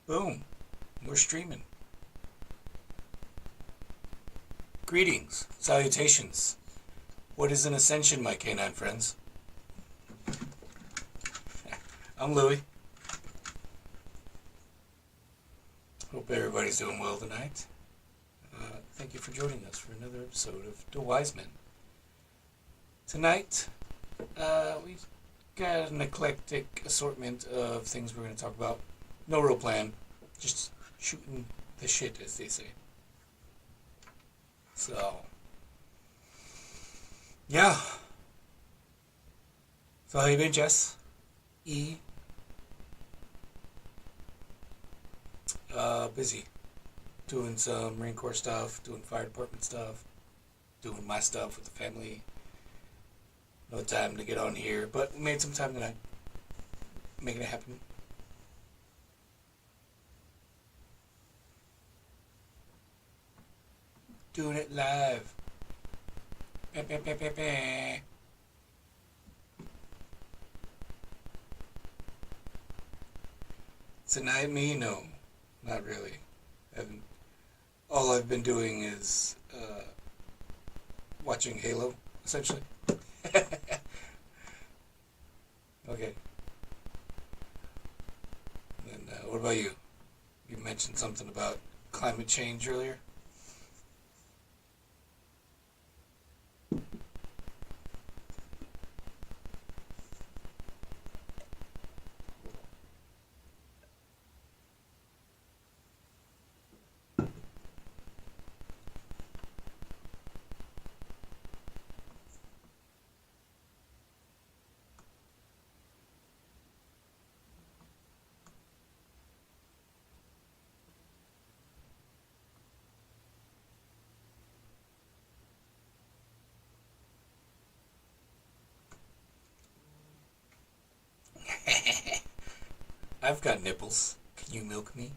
Boom. We're streaming. Greetings. Salutations. What is an ascension, my canine friends? I'm Louie. Hope everybody's doing well tonight. Thank you for joining us for another episode of The Wise Men. Tonight, we've got an eclectic assortment of things we're going to talk about. No real plan. Just shooting the shit, as they say. So, yeah. So how you been, Jess? E? Busy. Doing some Marine Corps stuff, doing fire department stuff, doing my stuff with the family. No time to get on here, but we made some time tonight. Making it happen. Doing it live. Bah, bah, bah, bah, bah. Tonight, me? No, not really. All I've been doing is watching Halo, essentially. Okay. And what about you? You mentioned something about climate change earlier. I've got nipples. Can you milk me?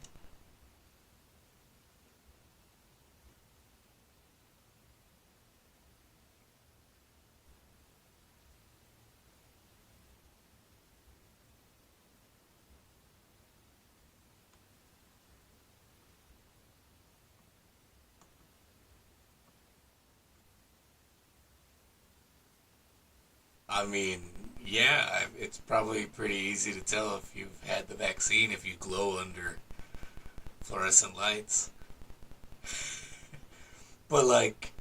I mean, yeah, it's probably pretty easy to tell if you've had the vaccine if you glow under fluorescent lights. But, like,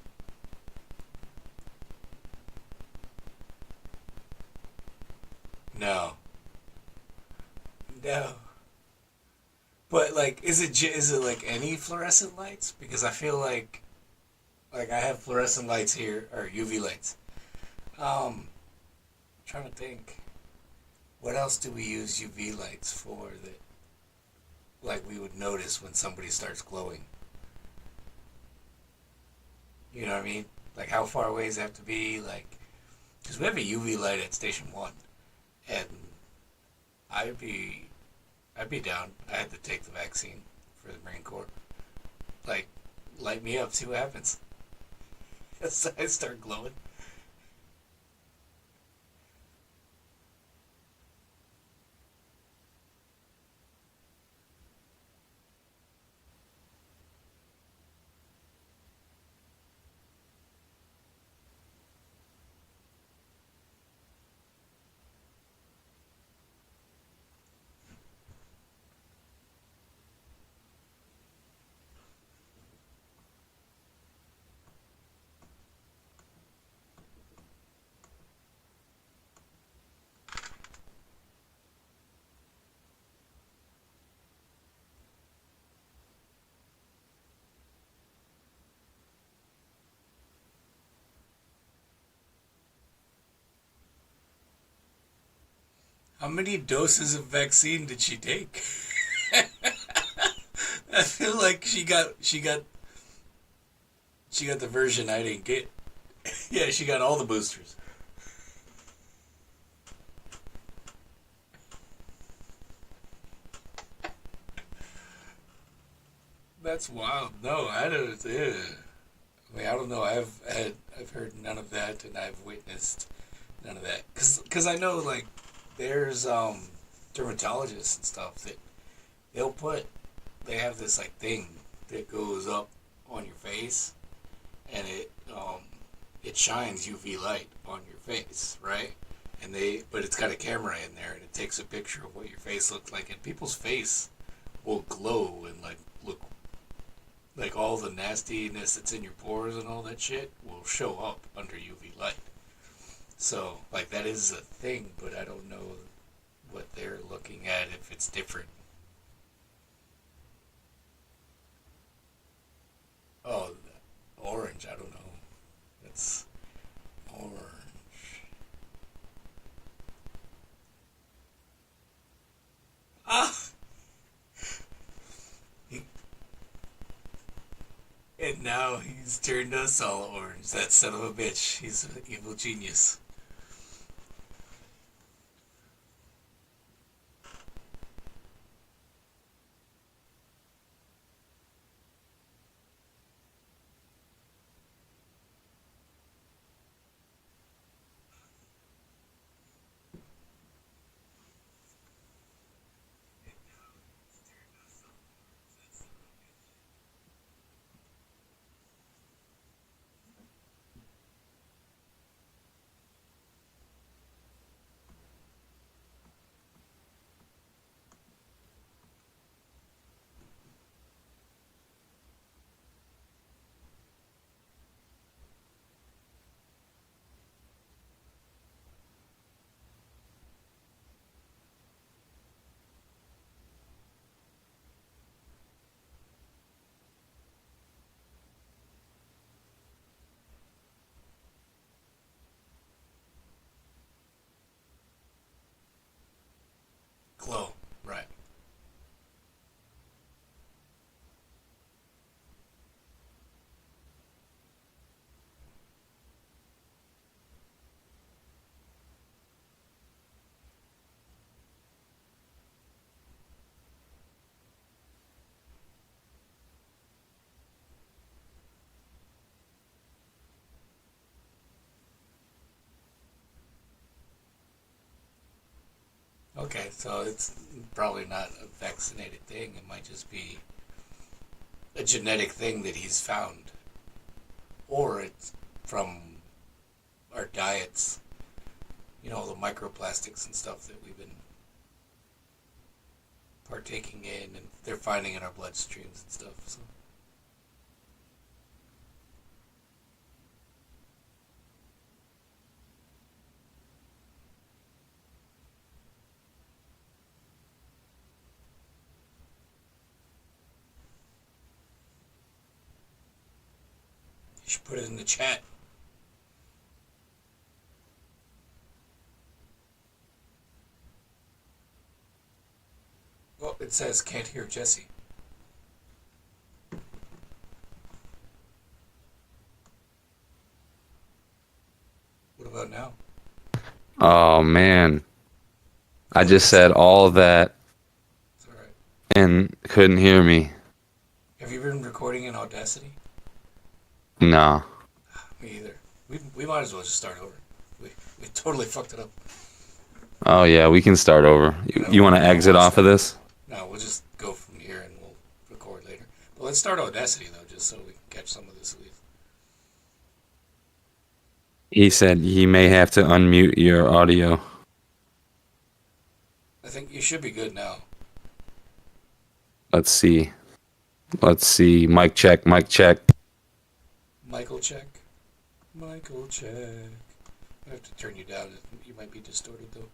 no. No. But, like, is it like any fluorescent lights? Because I feel like I have fluorescent lights here, or UV lights. Trying to think. What else do we use UV lights for that, like, we would notice when somebody starts glowing? You know what I mean? Like, how far away does it have to be? Like, because we have a UV light at Station 1, and I'd be, I'd be down. I had to take the vaccine for the Marine Corps. Like, light me up, see what happens. So I start glowing. How many doses of vaccine did she take? I feel like she got the version I didn't get. Yeah, she got all the boosters. That's wild. No, I don't. I mean, I don't know. I've heard none of that, and I've witnessed none of that. Cause I know, like, there's dermatologists and stuff that they'll put they have this like thing that goes up on your face, and it shines UV light on your face, right? And but it's got a camera in there, and it takes a picture of what your face looks like, and people's face will glow and like look like all the nastiness that's in your pores and all that shit will show up under UV light. So like that is a thing, but I don't know what they're looking at if it's different. Oh, orange. I don't know. It's orange. Ah, he, and now he's turned us all orange. That son of a bitch. He's an evil genius. Glow. Right. Okay, so it's probably not a vaccinated thing. It might just be a genetic thing that he's found, or it's from our diets. You know, the microplastics and stuff that we've been partaking in, and they're finding in our bloodstreams and stuff. So you should put it in the chat. Oh, it says can't hear Jesse. What about now? Oh man, I Oh, just it's said all that all right. and couldn't hear me. Have you been recording in Audacity? No. Me either. We might as well just start over. We we totally fucked it up. Oh yeah, we can start over. You want to I don't exit want to off of start. this? No, we'll just go from here and we'll record later. But let's start Audacity though, just so we can catch some of this at least. He said he may have to unmute your audio. I think you should be good now. Let's see. Let's see. Mic check, mic check. Michael check. Michael check. I have to turn you down. You might be distorted though.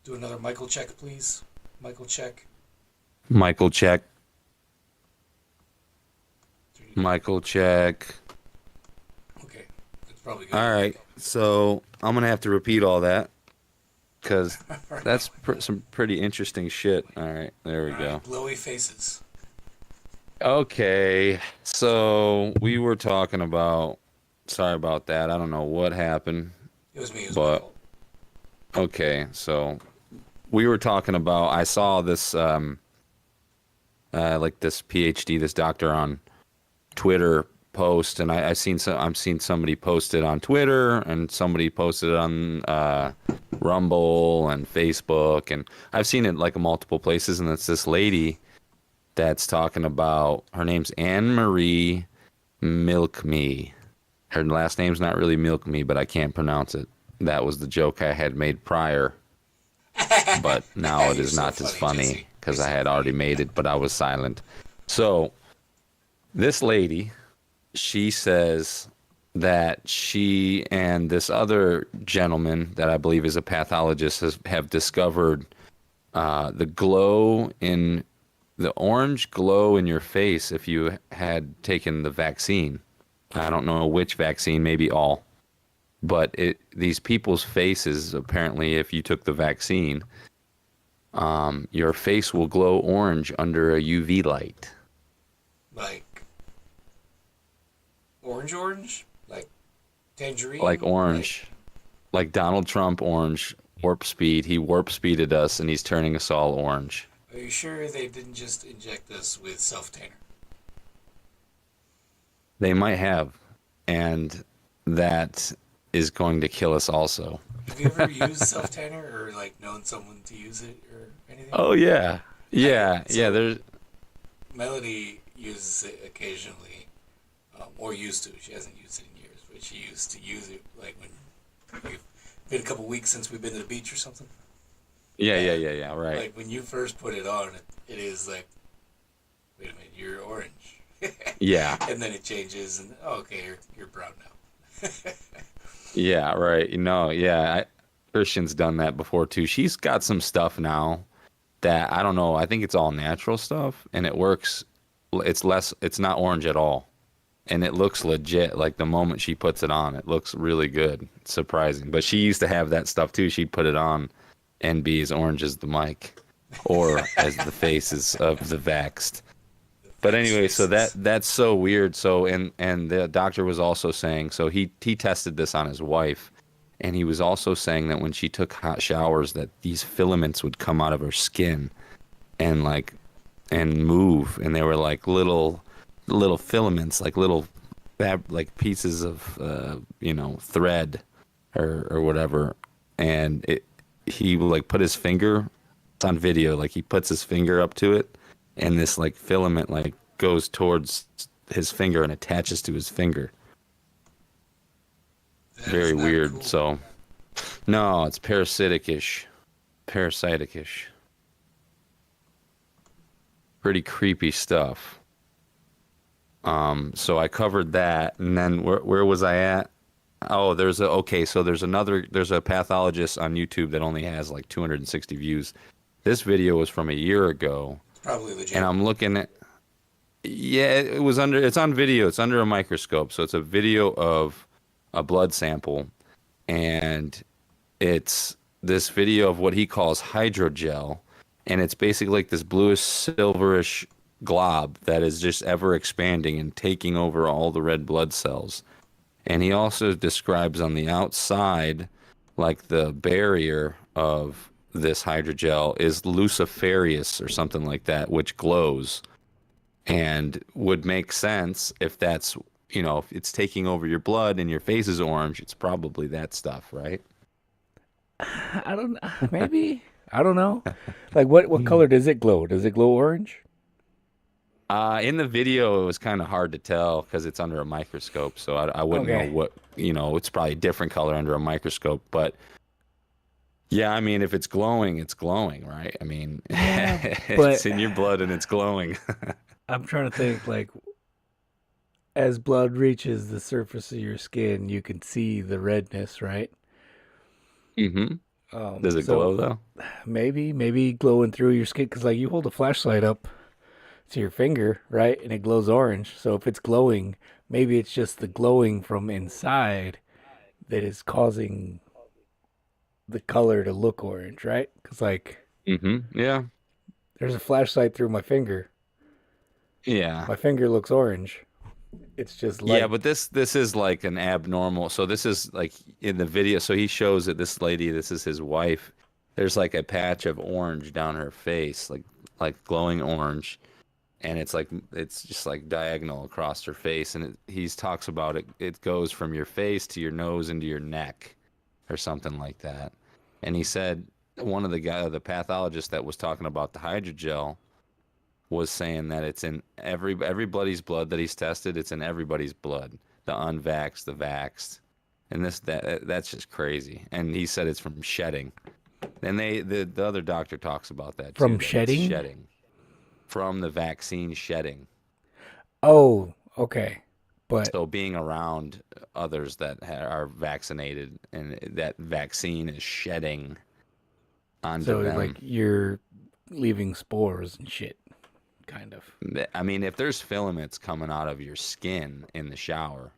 Do another Michael check, please. Michael check. Michael check. Turn you down. Michael check. Okay, that's probably good. All right. So I'm gonna have to repeat all that because All right, that's some pretty interesting shit. All right. There we all go. right. Glowy faces. Okay. So we were talking about. Sorry about that. I don't know what happened, It was me. It was my but fault. okay. So we were talking about. I saw this like this PhD, this doctor on Twitter post, and I've seen somebody post it on Twitter, and somebody posted it on Rumble and Facebook, and I've seen it like multiple places. And it's this lady that's talking about, her name's Anne Marie Milk Me. Her last name's not really Milk Me, but I can't pronounce it. That was the joke I had made prior, but now it You're is so not as funny, funny Jesse. because You're I so had already funny. made it, but I was silent. So this lady, she says that she and this other gentleman that I believe is a pathologist have discovered the glow in the orange glow in your face if you had taken the vaccine. I don't know which vaccine, maybe all. But these people's faces, apparently, if you took the vaccine, your face will glow orange under a UV light. Like orange, like Like tangerine, like. orange. Like Donald Trump orange. Warp speed. He warp speeded us and he's turning us all orange. Are you sure they didn't just inject us with self tanner? They might have. And that is going to kill us also. Have you ever used self tanner or like known someone to use it or anything? Oh, yeah. I Yeah. Yeah. so There's. Melody uses it occasionally, or used to. She hasn't used it in years, but she used to use it like when we've been a couple weeks since we've been to the beach or something. Yeah. Yeah. And Yeah. Yeah. Right. like when you first put it on, it is like, wait a minute, you're orange, Yeah. and then it changes, and oh, okay, you're brown now. Yeah, right. Yeah, Christian's done that before too. She's got some stuff now that I don't know. I think it's all natural stuff and it works. It's not orange at all. And it looks legit. Like the moment she puts it on, it looks really good. It's surprising. But she used to have that stuff too. She'd put it on and be as orange as the mic or as the faces of the vaxxed. But Thanks, anyway, so faces. that's so weird. So and the doctor was also saying, so he tested this on his wife, and he was also saying that when she took hot showers, that these filaments would come out of her skin and and move, and they were like little filaments, like little like pieces of thread or whatever, and he like put his finger. It's on video, like he puts his finger up to it and this like filament like goes towards his finger and attaches to his finger. That is Very not weird. cool. So no, it's parasitic-ish. Parasitic-ish. Pretty creepy stuff. So I covered that, and then where was I at? Oh, there's a pathologist on YouTube that only has like 260 views. This video was from a year ago, It's probably and legit. I'm looking at. Yeah, it's on video. It's under a microscope. So it's a video of a blood sample, and it's this video of what he calls hydrogel, and it's basically like this bluish silverish glob that is just ever expanding and taking over all the red blood cells. And he also describes on the outside, like the barrier of this hydrogel is luciferius or something like that, which glows and would make sense if that's, if it's taking over your blood and your face is orange, it's probably that stuff, right? I don't. Maybe I don't know. Like what color does it glow? Does it glow orange? In the video, it was kind of hard to tell because it's under a microscope, so I wouldn't know Okay. what, it's probably a different color under a microscope. But yeah, I mean, if it's glowing, right? I mean, Yeah, it's but in your blood and it's glowing. I'm trying to think. Like as blood reaches the surface of your skin, you can see the redness, right? hmm Does it So glow though? maybe glowing through your skin because like you hold a flashlight up to your finger, right, and it glows orange. So if it's glowing, maybe it's just the glowing from inside that is causing the color to look orange, right? Because like Yeah. there's a flashlight through my finger. Yeah. My finger looks orange. It's just Yeah, light. but this is like an abnormal. So this is like in the video. So he shows that this lady, this is his wife. There's like a patch of orange down her face, like glowing orange, and it's just like diagonal across her face, and he talks about it. It goes from your face to your nose into your neck, or something like that. And he said one of the pathologist that was talking about the hydrogel was saying that it's in everybody's blood that he's tested. It's in everybody's blood, the unvaxxed, the vaxxed, and that's just crazy. And he said it's from shedding. And the other doctor talks about that too. From That it's shedding? shedding from the vaccine shedding. Oh, okay. But So being around others that are vaccinated and that vaccine is shedding onto so them. like you're leaving spores and shit, kind of. I mean, if there's filaments coming out of your skin in the shower,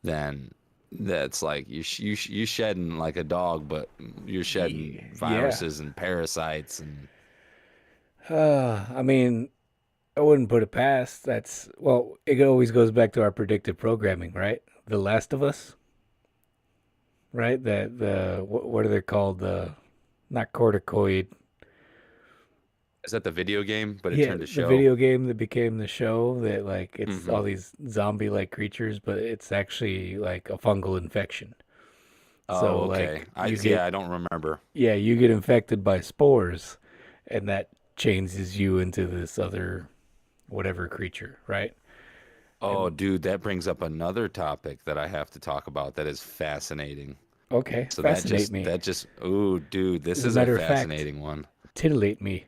then that's like you shedding like a dog, but you're shedding Yeah. viruses and parasites and I mean, I wouldn't put it past. That's well, it always goes back to our predictive programming, right? The Last of Us, right? That the what are they called? The not corticoid. is that the video game? But it Yeah, turned to the show. video game that became the show that like it's Hmm. all these zombie-like creatures, but it's actually like a fungal infection. So Oh, okay. like you get Yeah, I don't remember. yeah, you get infected by spores, and that changes you into this other whatever creature, right? Oh, And dude, that brings up another topic that I have to talk about that is fascinating. okay, So fascinate me. ooh, dude, this As a is a matter of fact, fascinating one. titillate me.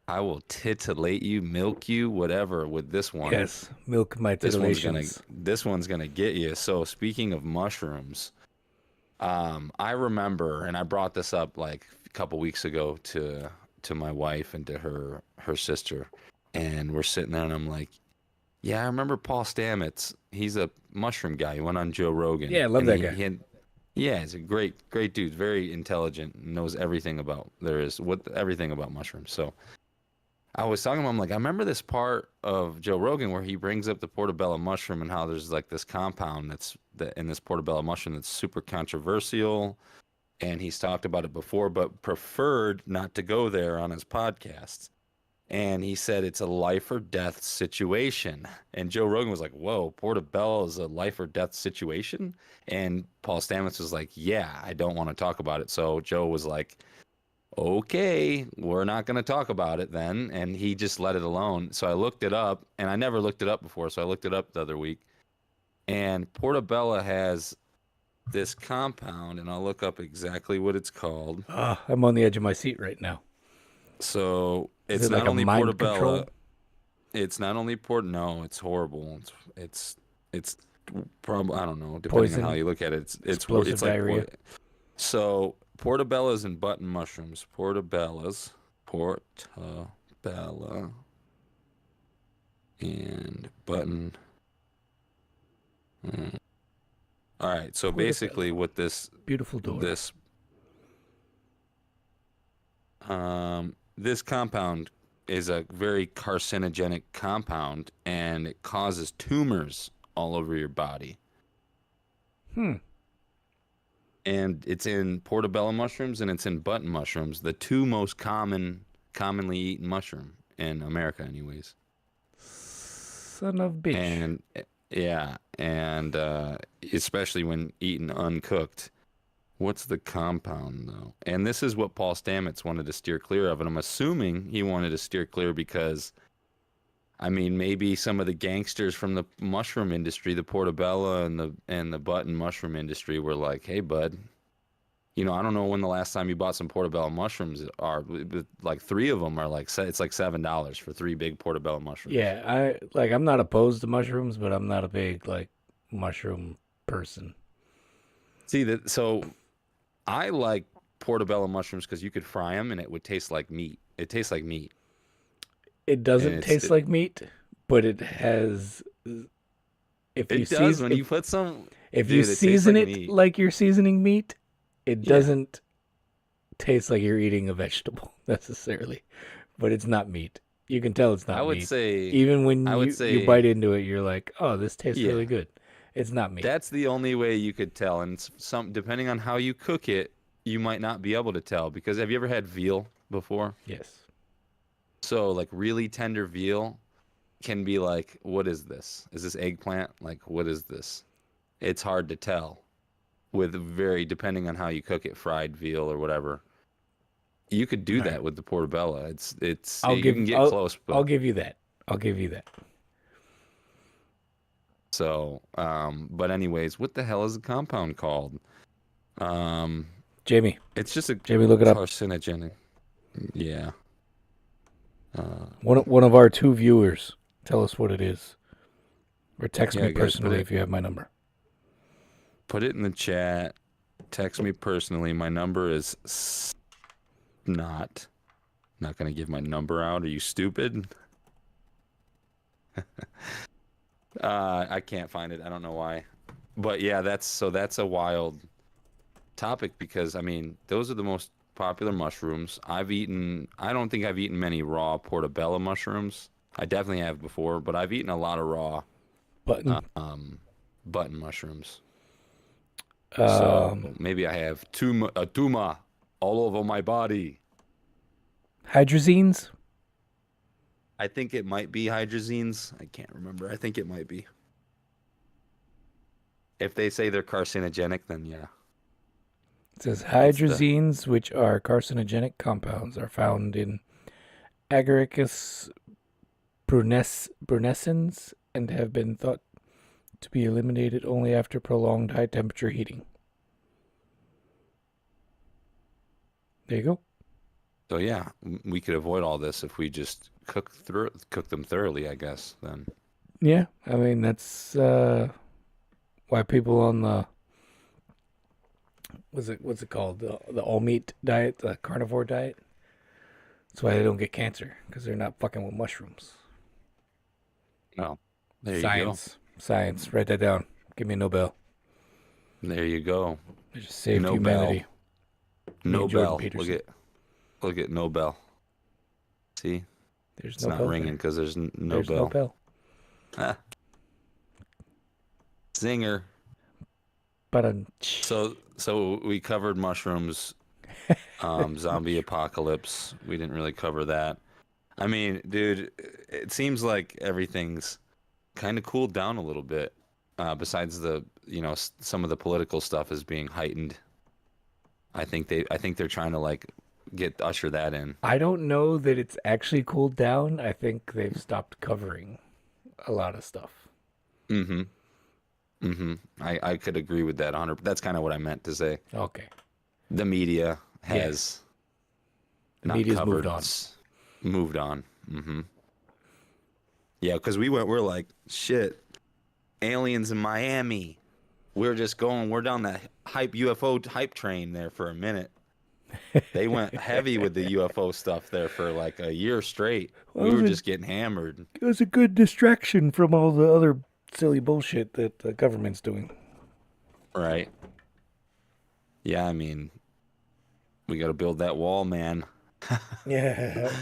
I will titillate you, milk you, whatever with this one. Yes, milk my titillations. This one's gonna get you. So speaking of mushrooms, I remember, and I brought this up like a couple weeks ago to my wife and to her sister, and we're sitting there, and I'm like, yeah, I remember Paul Stamets. He's a mushroom guy. He went on Joe Rogan, Yeah, I love and that guy. he had, yeah, he's a great dude, very intelligent, knows everything about everything about mushrooms. So I was talking to him, like, I remember this part of Joe Rogan where he brings up the portobello mushroom and how there's like this compound in this portobello mushroom that's super controversial. And he's talked about it before, but preferred not to go there on his podcast. And he said it's a life or death situation. And Joe Rogan was like, whoa, portobello is a life or death situation? And Paul Stamets was like, yeah, I don't want to talk about it. So Joe was like, okay, we're not going to talk about it then. And he just let it alone. So I looked it up, and I never looked it up before. So I looked it up the other week. And portobello has this compound, and I'll look up exactly what it's called. Ah, I'm on the edge of my seat right now. So Is it's it like not a only mind portobello. control? It's not only no, it's horrible. It's probably, I don't know, depending on how Poison, you look at it. explosive It's like diarrhea. so portobellas and button mushrooms. Portobella and button. Mm. All right, so basically Portobello, what beautiful door. this this compound is a very carcinogenic compound, and it causes tumors all over your body. Hmm. And it's in portobello mushrooms and it's in button mushrooms, the two most commonly eaten mushroom in America, anyways. Son of bitch. And yeah, and especially when eaten uncooked. What's the compound though? And this is what Paul Stamets wanted to steer clear of, and I'm assuming he wanted to steer clear because, I mean, maybe some of the gangsters from the mushroom industry, the portobello and the button mushroom industry, were like, "Hey, bud, you know, I don't know when the last time you bought some portobello mushrooms are, but like three of them are like it's like $7 for three big portobello mushrooms." Yeah, I'm not opposed to mushrooms, but I'm not a big like mushroom person. See that? So I like portobello mushrooms because you could fry them and it would taste like meat. It tastes like meat, It and doesn't taste like meat, but it has if you it does season when you put some. if you Dude, it tastes season like it meat. like you're seasoning meat, it Yeah, doesn't taste like you're eating a vegetable necessarily, but it's not meat. You can tell it's I not would meat. say, Even when I would you bite say, into it, you're like, "Oh, this tastes yeah. really good." It's not meat. That's the only way you could tell, and some depending on how you cook it, you might not be able to tell. Because have you ever had veal before? Yes. So like really tender veal, can be like, what is this? Is this eggplant? Like, what is this? It's hard to tell with depending on how you cook it, fried veal or whatever. You could do All right. that with the portobello. I'll You can give get I'll close, I'll but give you that. I'll give you that. so, but anyways, what the hell is the compound called? Um, Jamie, it's just a Jamie, look it up. carcinogenic. Yeah. One of our 2 viewers. Tell us what it is, or text me Yeah, guys, personally if you have my number. put it in the chat. Text me personally. My number is not gonna give my number out. Are you stupid? I can't find it. I don't know why. But yeah, that's a wild topic because I mean, those are the most popular mushrooms. I don't think I've eaten many raw portobello mushrooms. I definitely have before, but I've eaten a lot of raw Button. button mushrooms. Um, So maybe I have a tumor all over my body. hydrazines. I think it might be hydrazines. I can't remember. I think it might be. If they say they're carcinogenic, then yeah. It says That's the hydrazines, which are carcinogenic compounds, are found in Agaricus brunescens and have been thought to be eliminated only after prolonged high temperature heating. There you go. So yeah, we could avoid all this if we just cook them thoroughly, I guess. Then Yeah, I mean that's why people on the what's it called, the all meat diet, the carnivore diet. That's why they don't get cancer, because they're not fucking with mushrooms. no, there you go. Science. Write that down. Give me a Nobel. There you go. I just saved Nobel. humanity. Me and Jordan Nobel. Peterson. Look at Nobel. See, There's it's no not bell ringing there. because there's no There's no bell. bell. Ah, zinger. But So we covered mushrooms, zombie apocalypse. We didn't really cover that. I mean, dude, it seems like everything's kind of cooled down a little bit. Besides some of the political stuff is being heightened. I think they're trying to like usher that in. I don't know that it's actually cooled down. I think they've stopped covering a lot of stuff. Mm-hmm. Mm-hmm. I could agree with that 100. That's kind of what I meant to say. Okay. The media has The not media's covered, moved on. moved on. Mm-hmm. Yeah, because we're like, shit, aliens in Miami. We're down that UFO hype train there for a minute. They went heavy with the UFO stuff there for like a year straight. We were just getting hammered. It was a good distraction from all the other silly bullshit that the government's doing. Right. Yeah, I mean, we got to build that wall, man. Yeah.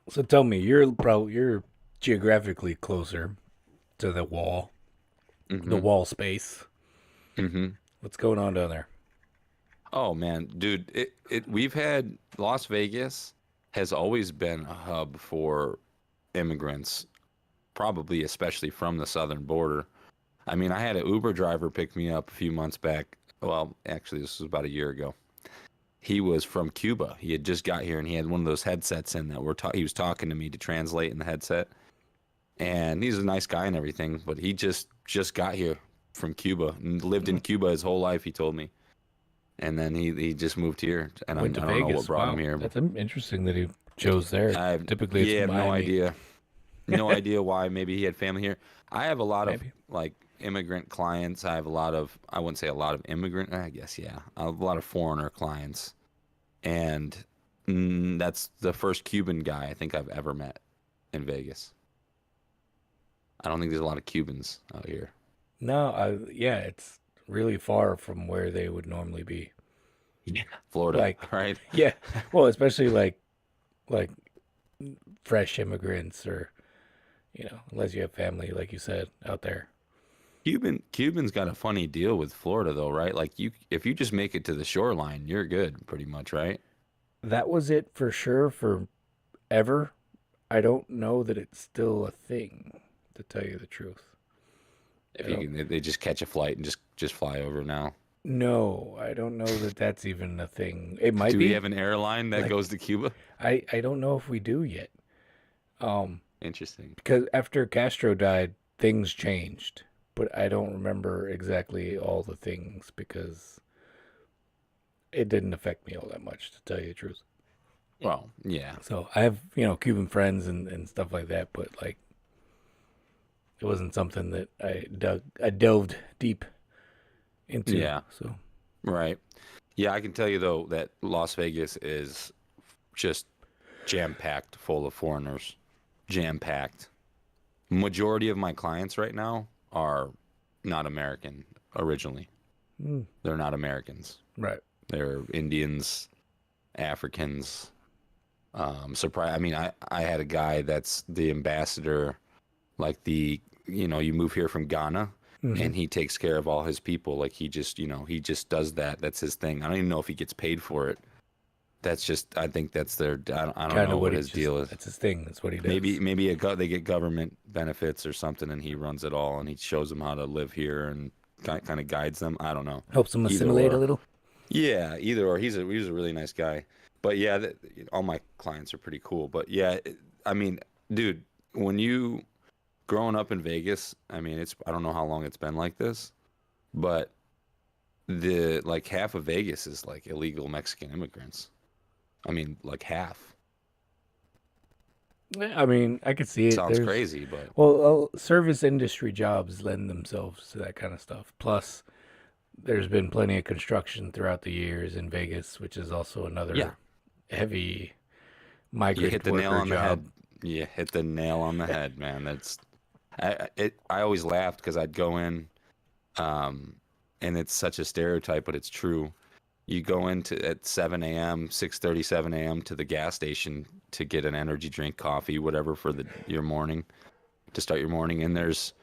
So tell me, you're geographically closer to the wall, the wall space. Mm-hmm. What's going on down there? Oh man, dude, we've had Las Vegas has always been a hub for immigrants, probably especially from the southern border. I mean, I had an Uber driver pick me up a few months back. Well, actually, this was about a year ago. He was from Cuba. He had just got here, and he had one of those headsets in that he was talking to me to translate in the headset. And he's a nice guy and everything, but he just got here from Cuba and lived in Cuba his whole life, he told me. And then he just moved here, and I Went to don't know Vegas. what brought Wow. him here. That's interesting that he chose there. Typically, it's I have no Miami. idea. No idea why. Maybe he had family here. I have a lot of Maybe. like immigrant clients. I have a lot of, I wouldn't say a lot of immigrant, I guess, yeah. I have a lot of foreigner clients. And that's the first Cuban guy I think I've ever met in Vegas. I don't think there's a lot of Cubans out here. No, yeah, it's really far from where they would normally be. Yeah. Florida, Like, right? yeah, well, especially like fresh immigrants, or unless you have family, like you said, out there. Cubans got a funny deal with Florida though, right? Like if you just make it to the shoreline, you're good pretty much, right? That was it for sure for ever. I don't know that it's still a thing, to tell you the truth. If I you don't. can, they just catch a flight and just fly over now. No, I don't know that that's even a thing. It might Do we be. have an airline that Like goes to Cuba? I don't know if we do yet. Um, Interesting. because after Castro died, things changed, but I don't remember exactly all the things because it didn't affect me all that much, to tell you the truth. Well, yeah, So I have, Cuban friends and stuff like that, but like it wasn't something that I delved deep into. yeah, So right. Yeah, I can tell you though that Las Vegas is just jam packed full of foreigners. Jam packed. Majority of my clients right now are not American originally. mm, They're not Americans. right. They're Indians, Africans. Surprise. I mean, I had a guy that's the ambassador, like you move here from Ghana, Hmm. and he takes care of all his people. Like he just does that. That's his thing. I don't even know if he gets paid for it. That's just, I think that's I don't Kind know of what what he his just deal is. that's his thing. That's what he Maybe does. they get government benefits or something, and he runs it all, and he shows them how to live here and kind of guides them. I don't know. Helps him Either assimilate a or. little. Yeah, either or. He's a really nice guy. But yeah, all my clients are pretty cool. But yeah, I mean, dude, when you growing up in Vegas, I mean, I don't know how long it's been like this, but the like half of Vegas is like illegal Mexican immigrants. I mean, like half. Yeah, I mean, I could see it. Sounds There's crazy, but service industry jobs lend themselves to that kind of stuff. Plus, there's been plenty of construction throughout the years in Vegas, which is also yeah, another heavy you hit migrant the nail worker on the job. head. You hit the nail on the head, man. I always laughed because I'd go in, and it's such a stereotype, but it's true. You go into at 7 a.m., 6:30, 7 a.m. to the gas station to get an energy drink, coffee, whatever for your morning to start your morning, and there's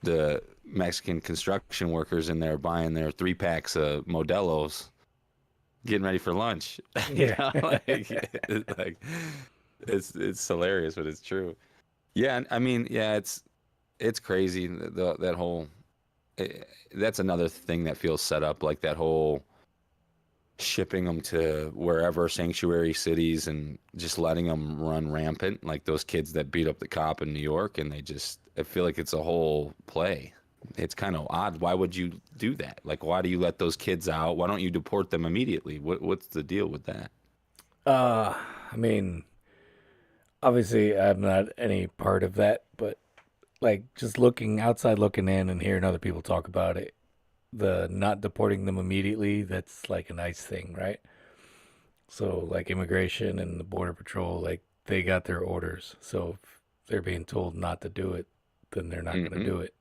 the Mexican construction workers in there buying their 3 packs of Modelo's, getting ready for lunch. Yeah. Like it's hilarious, but it's true. Yeah, I mean, yeah, it's crazy that whole. That's another thing that feels set up, like that whole shipping them to wherever sanctuary cities and just letting them run rampant, like those kids that beat up the cop in New York, and I feel like it's a whole play. It's kind of odd. Why would you do that? Like, why do you let those kids out? Why don't you deport them immediately? What's the deal with that? uh, I mean, obviously, I'm not any part of that, but like just looking outside, looking in, and hearing other people talk about it, the not deporting them immediately, that's like a nice thing, right? So, like immigration and the border patrol, like they got their orders. So, if they're being told not to do it, then they're not going to Hmm. do it.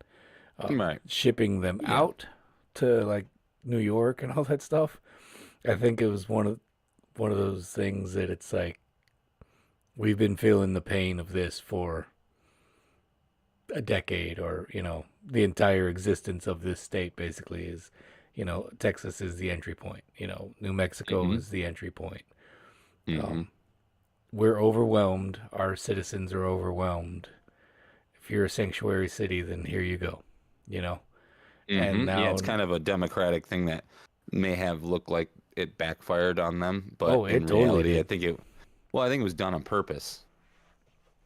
Right. Shipping them Yeah. out to like New York and all that stuff, I think it was one of those things that it's like we've been feeling the pain of this for a decade, or the entire existence of this state basically is, Texas is the entry point. New Mexico Hmm. is the entry point. Hmm. Um, we're overwhelmed. Our citizens are overwhelmed. If you're a sanctuary city, then here you go. You know, and Yeah, now, it's kind of a democratic thing that may have looked like it backfired on them, but oh, in it totally reality, did. I think it was done on purpose,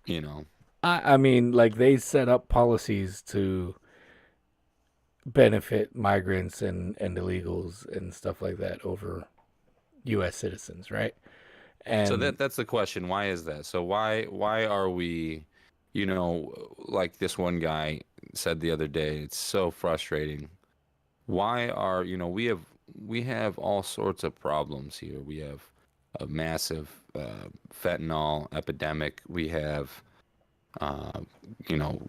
you know. I mean, like they set up policies to benefit migrants and illegals and stuff like that over U.S. citizens, right? So And that's the question. Why is that? So why are we, like this one guy said the other day, it's so frustrating. Why are, we have all sorts of problems here. We have a massive fentanyl epidemic. We have uh, you know,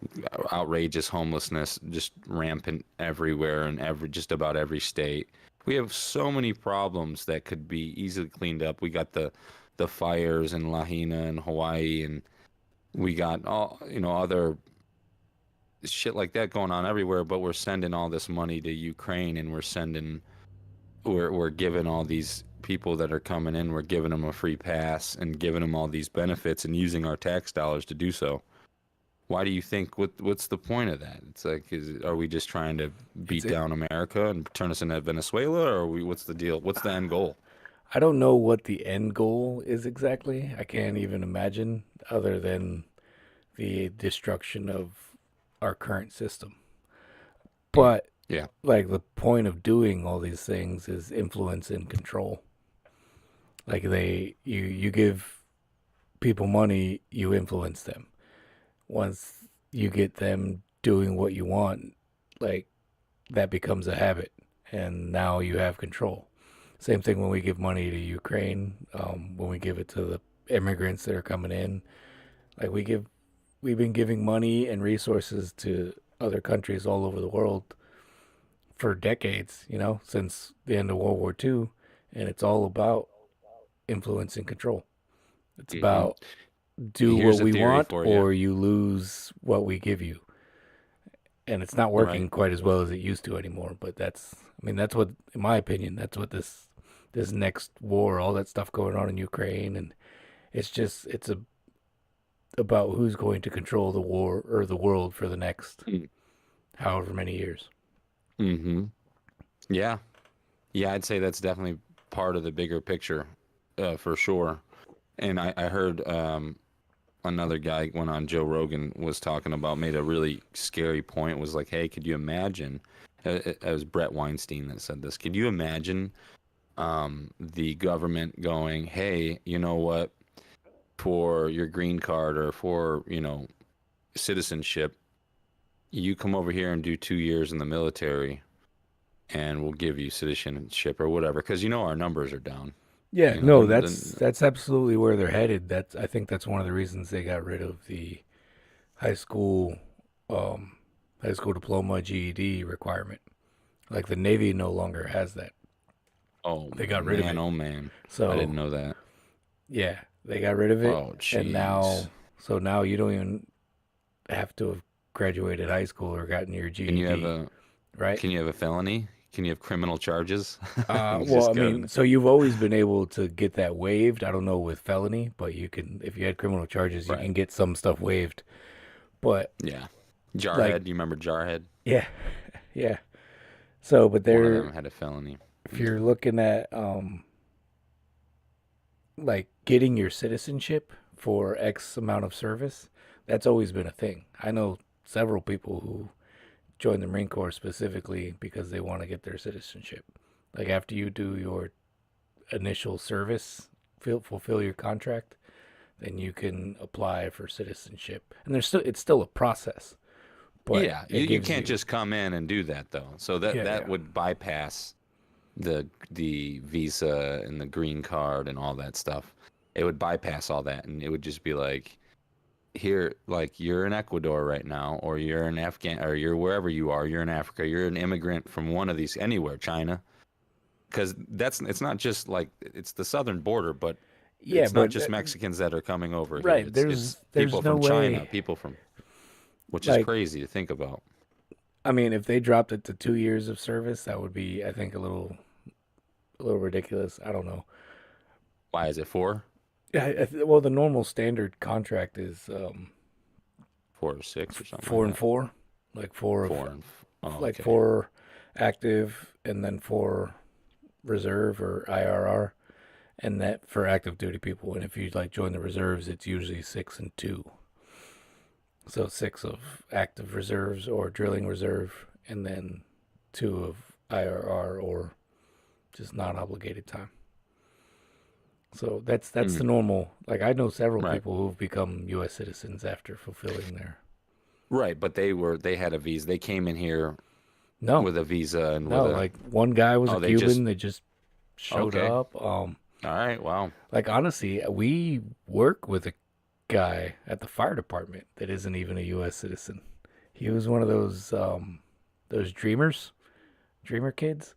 outrageous homelessness just rampant everywhere in just about every state. We have so many problems that could be easily cleaned up. We got the fires in Lahaina and Hawaii, and we got all other shit like that going on everywhere. But we're sending all this money to Ukraine, and we're giving all these people that are coming in, we're giving them a free pass and giving them all these benefits and using our tax dollars to do so. Why do you think what's the point of that? It's like, are we just trying to It's beat down America and turn us into Venezuela, or what's the deal? What's the end goal? I don't know what the end goal is exactly. I can't even imagine other than the destruction of our current system. Mm. But Yeah. like the point of doing all these things is influence and control. Like you give people money, you influence them. Once you get them doing what you want, like that becomes a habit, and now you have control. Same thing when we give money to Ukraine, when we give it to the immigrants that are coming in. Like we've been giving money and resources to other countries all over the world for decades, since the end of World War II, and it's all about influence and control. It's Hmm. about do what Here's a we theory want for you. or you lose what we give you. And it's not Right. working quite as well as it used to anymore, but that's what, in my opinion, that's what this next war, all that stuff going on in Ukraine, and it's about who's going to control the war or the world for the next however many years. Mm-hmm. Yeah. Yeah, I'd say that's definitely part of the bigger picture, for sure. And I heard another guy went on Joe Rogan was talking about made a really scary point was like, hey, could you imagine? It was Brett Weinstein that said this. Could you imagine the government going, hey, you know what? For your green card or for citizenship, you come over here and do 2 years in the military, and we'll give you citizenship or whatever, because our numbers are down. Yeah, You know, no, then that's absolutely where they're headed. I think that's one of the reasons they got rid of the high school um high school diploma GED requirement. Like the Navy no longer has that. oh They got rid of man, it. oh man, I So, didn't know that. yeah, they got rid of it, Oh and jeez. now you don't even have to have graduated high school or gotten your Can you have GED, a right? can you have a felony? Can you have criminal charges? You Well, just I got mean, an so you've always been able to get that waived. I don't know with felony, but you can, if you had criminal charges, you right. can get some stuff waived. But Yeah. like, Jarhead, you remember Jarhead? yeah, yeah. So, but One of they're them had a felony. if you're looking at like getting your citizenship for X amount of service, that's always been a thing. I know several people who join the Marine Corps specifically because they want to get their citizenship. Like after you do your initial service, fulfill your contract, then you can apply for citizenship. And it's still a process, but Yeah, it you gives can't you just come in and do that though. So that yeah, that yeah. would bypass the visa and the green card and all that stuff. It would bypass all that, and it would just be like, here, like you're in Ecuador right now, or you're in Afghan, or you're wherever you are, you're in Africa, you're an immigrant from one of these anywhere, China, because it's not just like it's the southern border, but Yeah, it's not but just Mexicans that are coming over here. right, It's there's people no from China, way people from which is like crazy to think about. I mean, if they dropped it to 2 years of service, that would be, I think, a little ridiculous. I don't know. Why is it four, Yeah, well, the normal standard contract is 4 or 6 or something like four and that? four, like Four and oh, like okay. four active and then four reserve or IRR, and that for active duty people. And if you like join the reserves, it's usually 6 and 2. So six of active reserves or drilling reserve, and then two of IRR or just non obligated time. So that's Mm, the normal. Like I know several right. people who've become U.S. citizens after fulfilling their. Right, but they had a visa. They came in here No, with a visa and with no. a Like one guy was a oh, they just Cuban. They just showed okay. up. All right, wow. Like honestly, we work with a guy at the fire department that isn't even a U.S. citizen. He was one of those dreamer kids.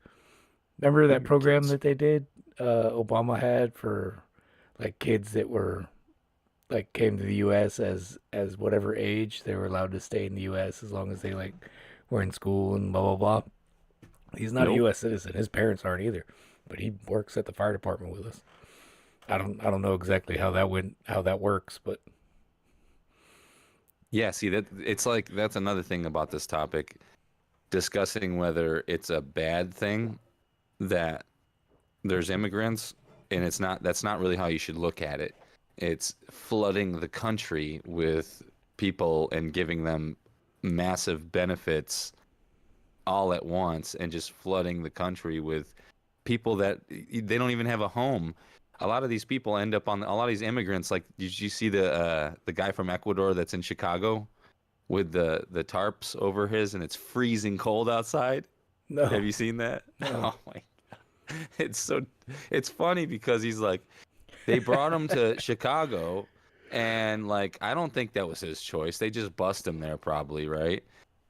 Remember that Dreamer program kids. that they did? Obama had for like kids that were like came to the U.S. as whatever age they were allowed to stay in the U.S. as long as they like were in school and blah blah blah. He's not a Nope. U.S. citizen. His parents aren't either. but he works at the fire department with us. I don't know exactly how that went, how that works, but Yeah, see that it's like that's another thing about this topic, discussing whether it's a bad thing that there's immigrants, and it's not, that's not really how you should look at it. It's flooding the country with people and giving them massive benefits all at once, and just flooding the country with people that they don't even have a home. A lot of these people end up on a lot of these immigrants. Like, did you see the guy from Ecuador that's in Chicago with the tarps over his, and it's freezing cold outside? Have no, you seen that? no. Oh my, it's so, it's funny because he's like, they brought him to Chicago, and like I don't think that was his choice. They just bust him there probably, right?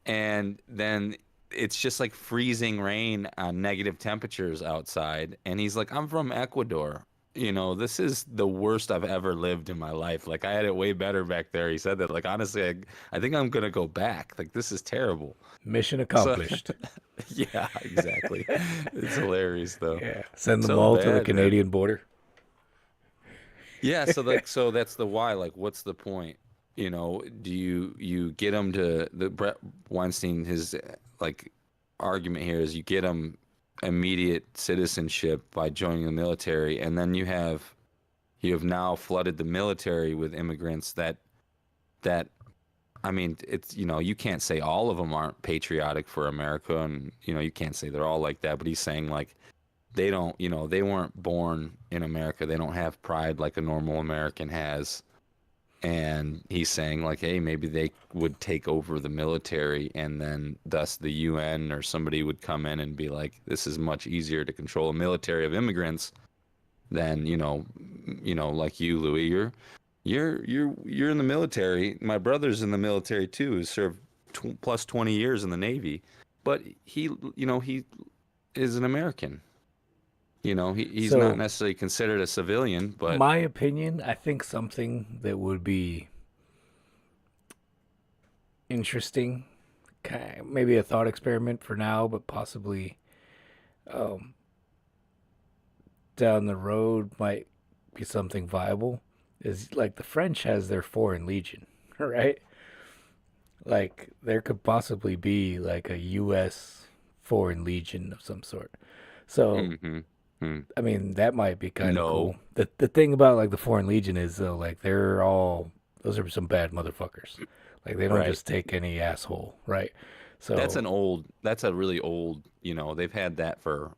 And then it's just like freezing rain on negative temperatures outside, and he's like, I'm from Ecuador. You know, this is the worst I've ever lived in my life. Like, I had it way better back there. He said that. Like, honestly, I think I'm gonna go back. Like, this is terrible. Mission So, accomplished. yeah, exactly. It's hilarious though. Yeah, send them So all to the bad, man. Canadian border. Yeah, so like, so that's the why. Like, what's the point? You know, do you get him to the Brett Weinstein? His like argument here is you get him immediate citizenship by joining the military, and then you have now flooded the military with immigrants that I mean, it's, you know, you can't say all of them aren't patriotic for America, and you know, you can't say they're all like that, but he's saying like they don't, you know, they weren't born in America. They don't have pride like a normal American has. And he's saying like, hey, maybe they would take over the military, and then thus the UN or somebody would come in and be like, this is much easier to control a military of immigrants than, like you, Louis, you're in the military. My brother's in the military too. He served plus 20 years in the Navy, but he is an American. He's not So, necessarily considered a civilian, but my opinion, I think something that would be interesting, maybe a thought experiment for now, but possibly um, down the road might be something viable. Is like the French has their Foreign Legion, right? Like there could possibly be like a U.S. Foreign Legion of some sort. So hmm hmm. I mean, that might be kind of No, cool. The thing about like the Foreign Legion is though, like they're all those are some bad motherfuckers. Like they don't right. just take any asshole, right? So That's a really old, they've had that for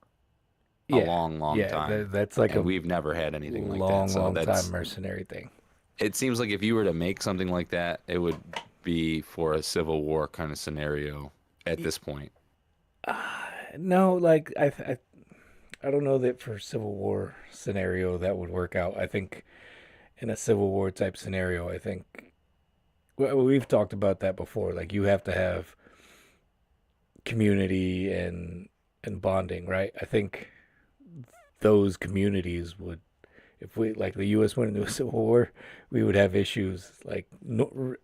a yeah, long, long yeah, time, that's like and a we've never had anything like that. long, So long time mercenary thing. it seems like if you were to make something like that, it would be for a Civil War kind of scenario at this point. No, like I don't know that for Civil War scenario that would work out. I think in a Civil War type scenario, I think we've talked about that before. Like you have to have community and bonding, right? I think those communities would, if we like the U.S. went into a civil war, we would have issues like no,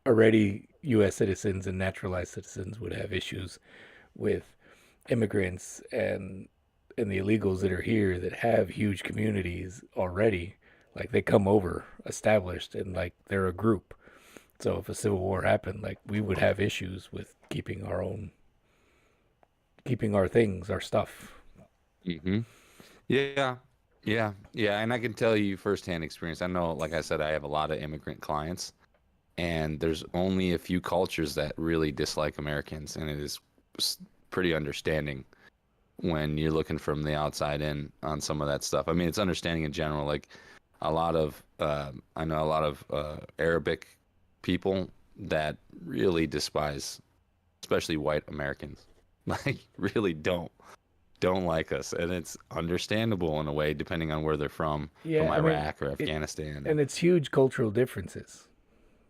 already U.S. citizens and naturalized citizens would have issues with immigrants and the illegals that are here that have huge communities already. Like they come over established and like they're a group. So if a civil war happened, like we would have issues with keeping our things, our stuff. hmm Yeah, yeah, and I can tell you firsthand experience. I know, like I said, I have a lot of immigrant clients, and there's only a few cultures that really dislike Americans, and it is pretty understanding when you're looking from the outside in on some of that stuff. I mean, it's understanding in general. Like I know a lot of Arabic people that really despise, especially white Americans. Like, really don't like us, and it's understandable in a way, depending on where they're from Yeah, I mean, Iraq or it Afghanistan. and it's huge cultural differences,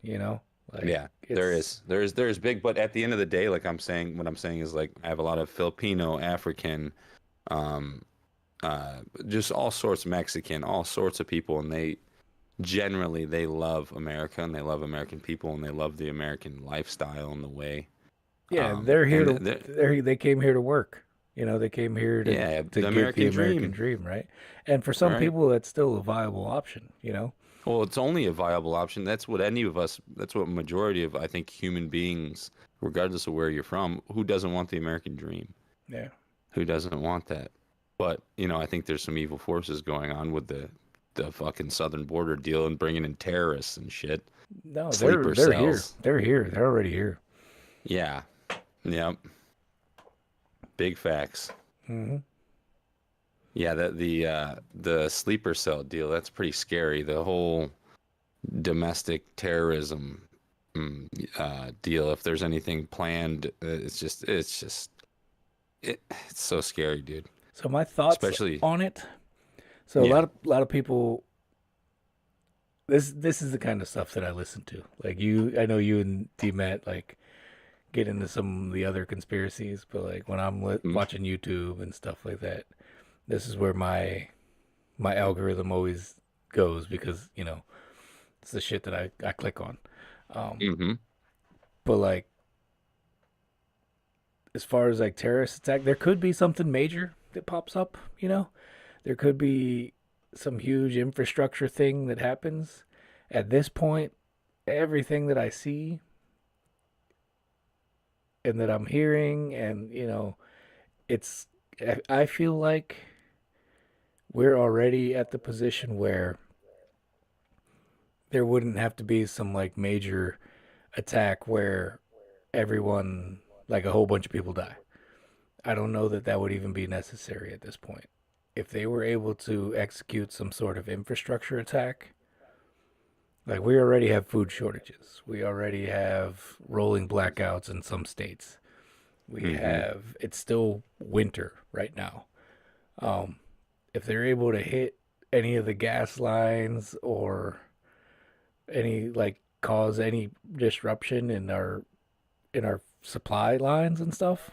you know? Like Yeah, there it's is. There's big, but at the end of the day, like I'm saying, what I'm saying is like I have a lot of Filipino, African, um, just all sorts Mexican, all sorts of people, and they love America, and they love American people, and they love the American lifestyle and the way. yeah, they're here And to they came here to work. You know, they came here Yeah, to the get the American American dream, dream, right? And for some right? people, that's still a viable option, you know? Well, it's only a viable option. That's what any of us, that's what majority of, I think, human beings, regardless of where you're from, who doesn't want the American dream? Yeah. Who doesn't want that? But, I think there's some evil forces going on with the fucking southern border deal and bringing in terrorists and shit. No, Sleeper they're here. cells. They're here. They're already here. Yeah. Yep. Big facts. Hmm. Yeah, the sleeper cell deal, that's pretty scary. The whole domestic terrorism deal, if there's anything planned, it's so scary, dude. So my thoughts Especially, on it. So yeah. a lot of people. This is the kind of stuff that I listen to. Like you, I know you and D Matt like get into some of the other conspiracies, but like when I'm Mm, watching YouTube and stuff like that, this is where my algorithm always goes because it's the shit that I click on. mm-hmm. But like as far as like terrorist attack, there could be something major that pops up. There could be some huge infrastructure thing that happens. At this point, everything that I see and that I'm hearing, and it's I feel like we're already at the position where there wouldn't have to be some like major attack where everyone, like a whole bunch of people die. I don't know that that would even be necessary at this point. If they were able to execute some sort of infrastructure attack, like we already have food shortages, we already have rolling blackouts in some states. Mm-hmm. It's still winter right now. Um, if they're able to hit any of the gas lines or any like cause any disruption in our supply lines and stuff,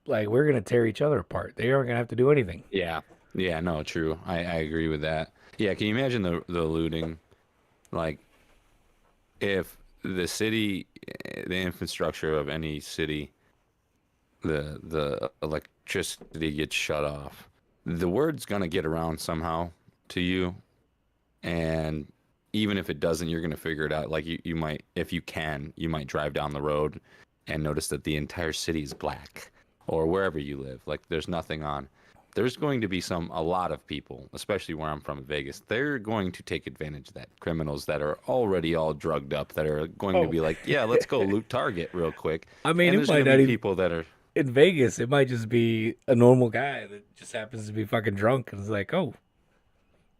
like we're gonna tear each other apart. They aren't gonna have to do anything. Yeah. Yeah, no, true. I agree with that. Yeah, can you imagine the looting? Like, if the infrastructure of any city, the electricity gets shut off, the word's gonna get around somehow to you, and even if it doesn't, you're gonna figure it out. Like you might, if you can, you might drive down the road and notice that the entire city is black, or wherever you live, like there's nothing on. There's going to be a lot of people, especially where I'm from in Vegas, they're going to take advantage of that. Criminals that are already all drugged up, that are going to Oh, be like, yeah, let's go loot Target real quick. I mean, And it there's going might to be not even people that are, in Vegas. It might just be a normal guy that just happens to be fucking drunk and is like, "Oh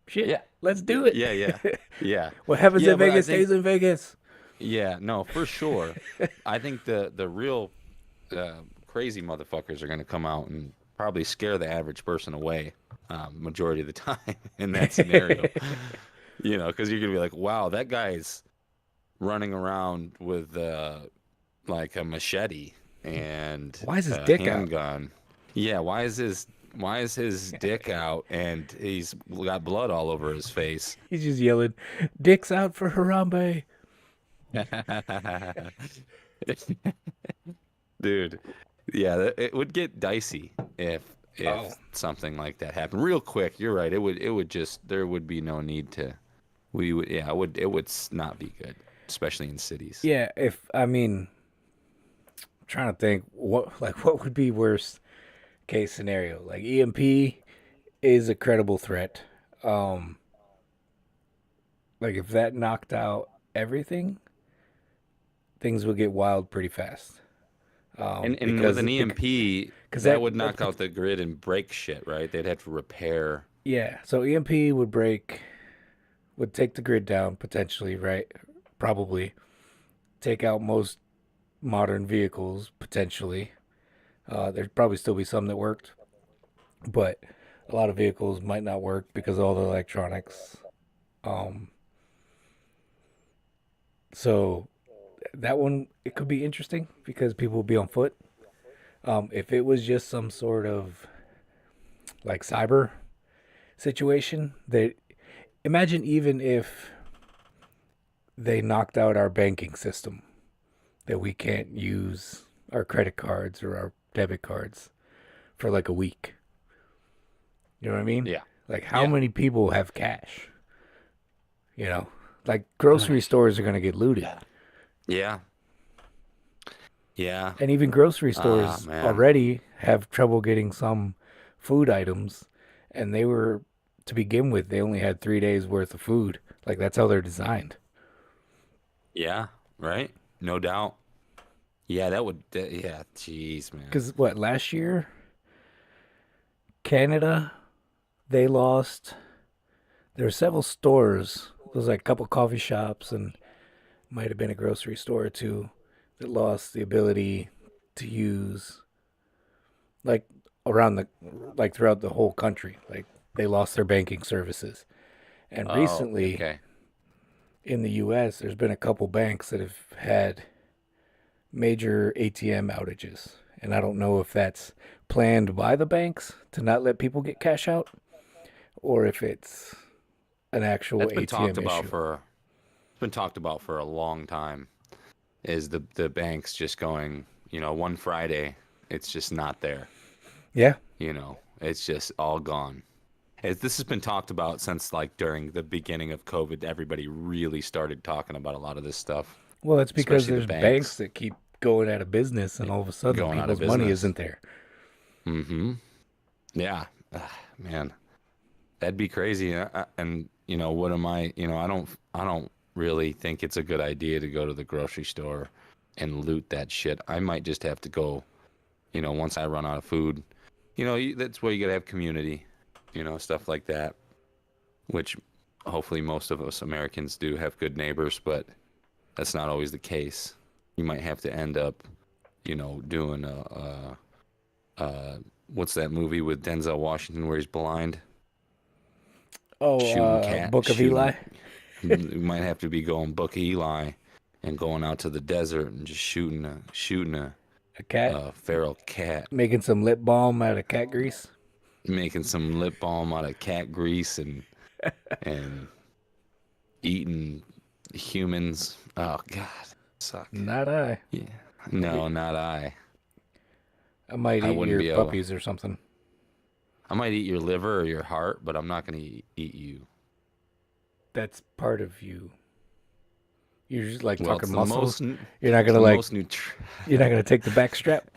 shit, yeah, let's do it." yeah, yeah, yeah, What happens yeah. in But I Vegas think, stays in Vegas. yeah, no, for sure. I think the real crazy motherfuckers are going to come out and probably scare the average person away, majority of the time in that scenario. Because you're going to be like, wow, that guy's running around with like a machete and Why is his a dick out? handgun. Yeah, why is his dick out and he's got blood all over his face? He's just yelling, "Dick's out for Harambe." Dude, yeah, it would get dicey Oh, if something like that happened real quick. You're right. It would just, there would be no need to, we would, yeah, it would not be good, especially in cities. yeah. If I mean, I'm trying to think what would be worst case scenario. Like EMP is a credible threat. Um, like if that knocked out everything, things would get wild pretty fast. And with an Because EMP, that that would knock out the grid and break shit, right? They'd have to repair. yeah. So EMP would take the grid down potentially, right? Probably take out most modern vehicles potentially. There'd probably still be some that worked, but a lot of vehicles might not work because of all the electronics. Um, so that one it could be interesting because people will be on foot. If it was just some sort of like cyber situation, that imagine even if they knocked out our banking system, that we can't use our credit cards or our debit cards for like a week. You know what I mean? Yeah. Like, how Yeah. many people have cash? You know, like grocery stores are going to get looted. Yeah. Yeah. And even grocery Ah, stores man. already have trouble getting some food items. And they were, to begin with, they only had 3 days worth of food. Like, that's how they're designed. Yeah. Right. No doubt. Yeah, that would. Yeah. Jeez, man. Because, what, last year, Canada, they lost, there were several stores. There was like a couple coffee shops and might have been a grocery store or two that lost the ability to use, like, around the, like, throughout the whole country. Like, they lost their banking services. And Oh, recently okay. in the US, there's been a couple banks that have had major ATM outages. And I don't know if that's planned by the banks to not let people get cash out or if it's an actual That's been talked ATM about issue. for. It's been talked about for a long time. Is the banks just going? One Friday, it's just not there. Yeah. It's just all gone. This has been talked about since like during the beginning of COVID. Everybody really started talking about a lot of this stuff, Well, that's because especially the there's banks banks that keep going out of business and all of a sudden going out of people's money business. isn't there. Mm-hmm. Yeah, man, that'd be crazy. And what am I? I don't really think it's a good idea to go to the grocery store and loot that shit. I might just have to go. Once I run out of food, that's where you gotta have community. Stuff like that, which hopefully most of us Americans do have good neighbors, but that's not always the case. You might have to end up, doing what's that movie with Denzel Washington where he's blind? Oh, Shooting cat, Book of Eli, shooting. You might have to be going Book of Eli and going out to the desert and just shooting a cat, a feral cat, making some lip balm out of cat grease. making some lip balm out of cat grease and eating humans. Oh God, suck. Not I. Yeah. No, not I. I might I eat wouldn't your be able. puppies or something. I might eat your liver or your heart, but I'm not gonna eat you. That's part of you. You're just like Well, talking muscles. You're not it's gonna the like. most nutri- You're not gonna take the back strap.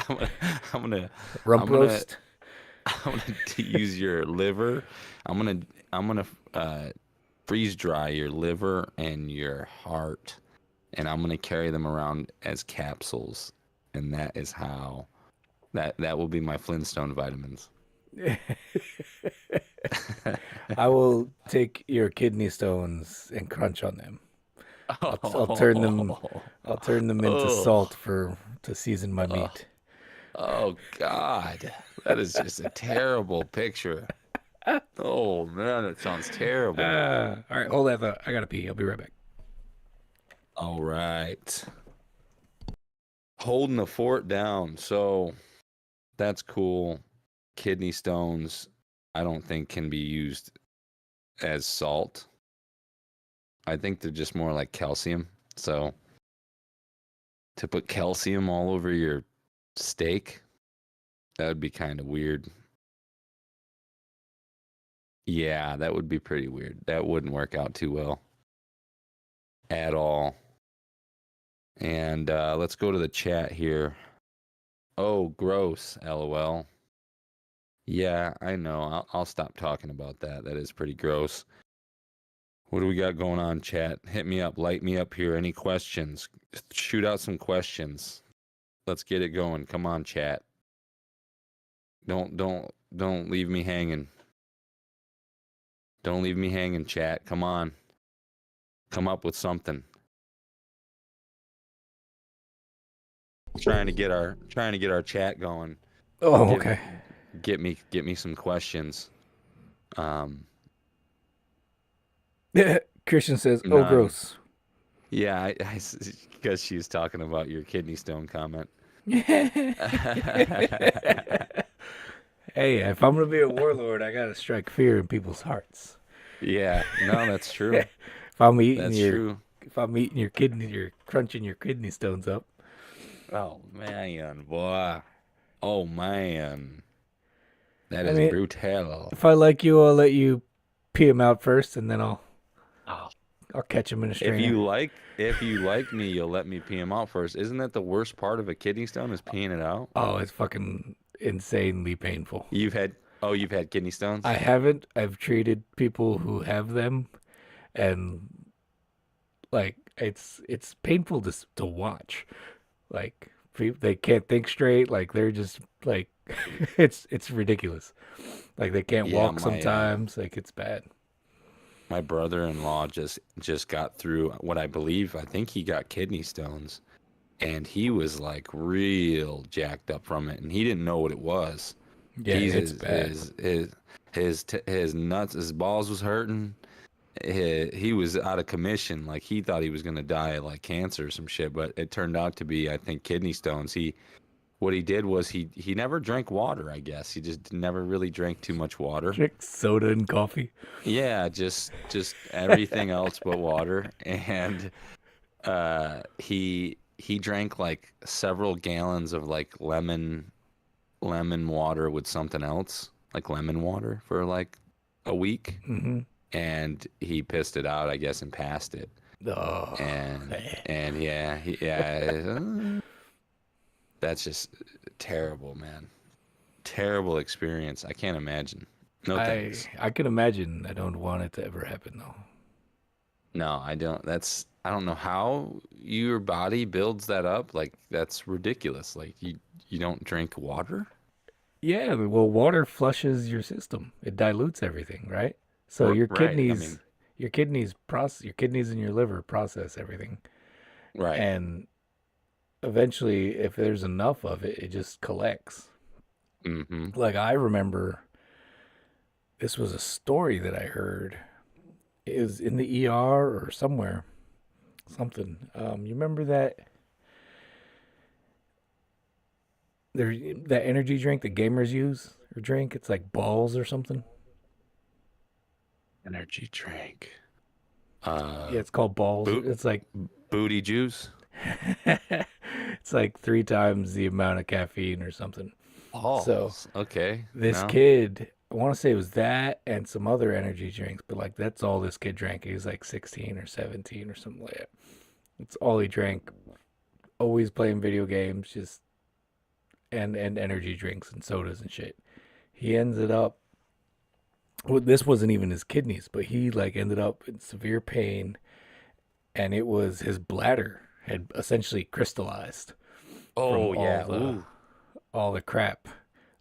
I'm gonna, I'm gonna, Rump I'm gonna, roast. I'm gonna use your liver. I'm gonna freeze dry your liver and your heart, and I'm gonna carry them around as capsules, and that is how that will be my Flintstone vitamins. I will take your kidney stones and crunch on them. I'll turn them. Oh, I'll turn them into salt oh, for to season my oh, meat. oh God, that is just a terrible picture. Oh man, that sounds terrible. All right, hold that thought. I gotta pee. I'll be right back. All right. Holding the fort down. So that's cool. Kidney stones, I don't think can be used as salt. I think they're just more like calcium. So to put calcium all over your steak, that would be kind of weird. Yeah, that would be pretty weird. That wouldn't work out too well at all. And let's go to the chat here. Oh, gross. LOL. Yeah, I know. I'll stop talking about that. That is pretty gross. What do we got going on, chat? Hit me up. Light me up here. Any questions? Shoot out some questions. Let's get it going. Come on, chat. Don't leave me hanging. Don't leave me hanging, chat. Come on. Come up with something. Trying to get our chat going. Oh, Give okay. get me some questions. Christian says, "Oh, None. gross." Yeah, because she's talking about your kidney stone comment. Hey, if I'm gonna be a warlord, I gotta strike fear in people's hearts. Yeah, no, that's true. If I'm eating That's your, true. if I'm eating your kidney, you're crunching your kidney stones up. Oh man, boy. Oh man, that I is mean, brutal. if I like you, I'll let you pee him out first, and then Oh. I'll catch him in a If strainer. you like me, you'll let me pee him out first. Isn't that the worst part of a kidney stone is peeing it out? Oh, it's fucking insanely painful. You've had kidney I stones? haven't. I've treated people who have them, and like it's painful to watch. Like they can't think straight. Like they're just like it's ridiculous. Like they can't Yeah, walk sometimes. Like it's bad. my brother-in-law just got through what I think he got kidney stones, and he was like real jacked up from it, and he didn't know what it was. Yeah, He's it's bad. his nuts, his balls was hurting. He was out of commission. Like he thought he was gonna die of like cancer or some shit, but it turned out to be, I think, kidney stones. What he did was he never drank water. I guess he just never really drank too much water. Drink soda and coffee. Yeah, just everything else but water. And he drank like several gallons of like lemon water with something else, like lemon water for like a week, Mm-hmm. and he pissed it out, I guess, and passed it. Oh, And yeah, that's just terrible, man. Terrible experience. I can't imagine. No thanks. I can imagine. I don't want it to ever happen though. No, I don't. I don't know how your body builds that up. Like that's ridiculous. Like you don't drink water? Yeah, well, water flushes your system. It dilutes everything, right? So Right. I mean, your kidneys and your liver process everything, right. and eventually, if there's enough of it, it just collects. Mm-hmm. Like I remember, this was a story that I heard. It was in the ER or somewhere, something. You remember that energy drink that gamers use or drink? It's like balls or something. Energy drink. Yeah, it's called balls. Boot It's like booty juice. it's like three times the amount of caffeine or something. So Balls. Okay. this No. kid, I want to say it was that and some other energy drinks, but like that's all this kid drank. He was like 16 or 17 or something like that. That's all he drank. Always playing video games, just and energy drinks and sodas and shit. He ended up. Well, this wasn't even his kidneys, but he like ended up in severe pain, and it was his bladder had essentially crystallized from Oh yeah. Ooh. all the crap.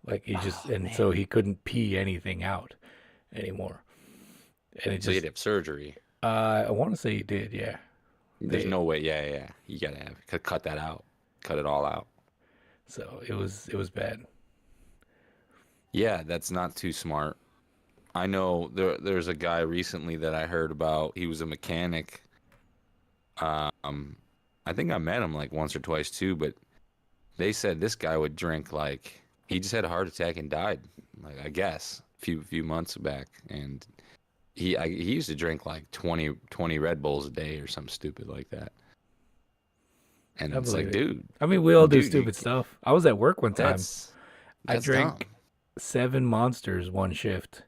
Like he just Oh and man. so he couldn't pee anything out anymore. And it So you had just to have surgery. I want to say he did, yeah. There's They no way. Yeah, yeah. You gotta cut that out. Cut it all out. so it was bad. Yeah, that's not too smart. I know there's a guy recently that I heard about. He was a mechanic. Um, I think I met him like once or twice too, but they said this guy would drink like he just had a heart attack and died. Like I guess few months back, and he used to drink like 20 Red Bulls a day or something stupid like that. And I it's believe like, it. I mean, we all do stupid stuff. I was at work one time. that's I that's dumb. drank 7 Monsters one shift.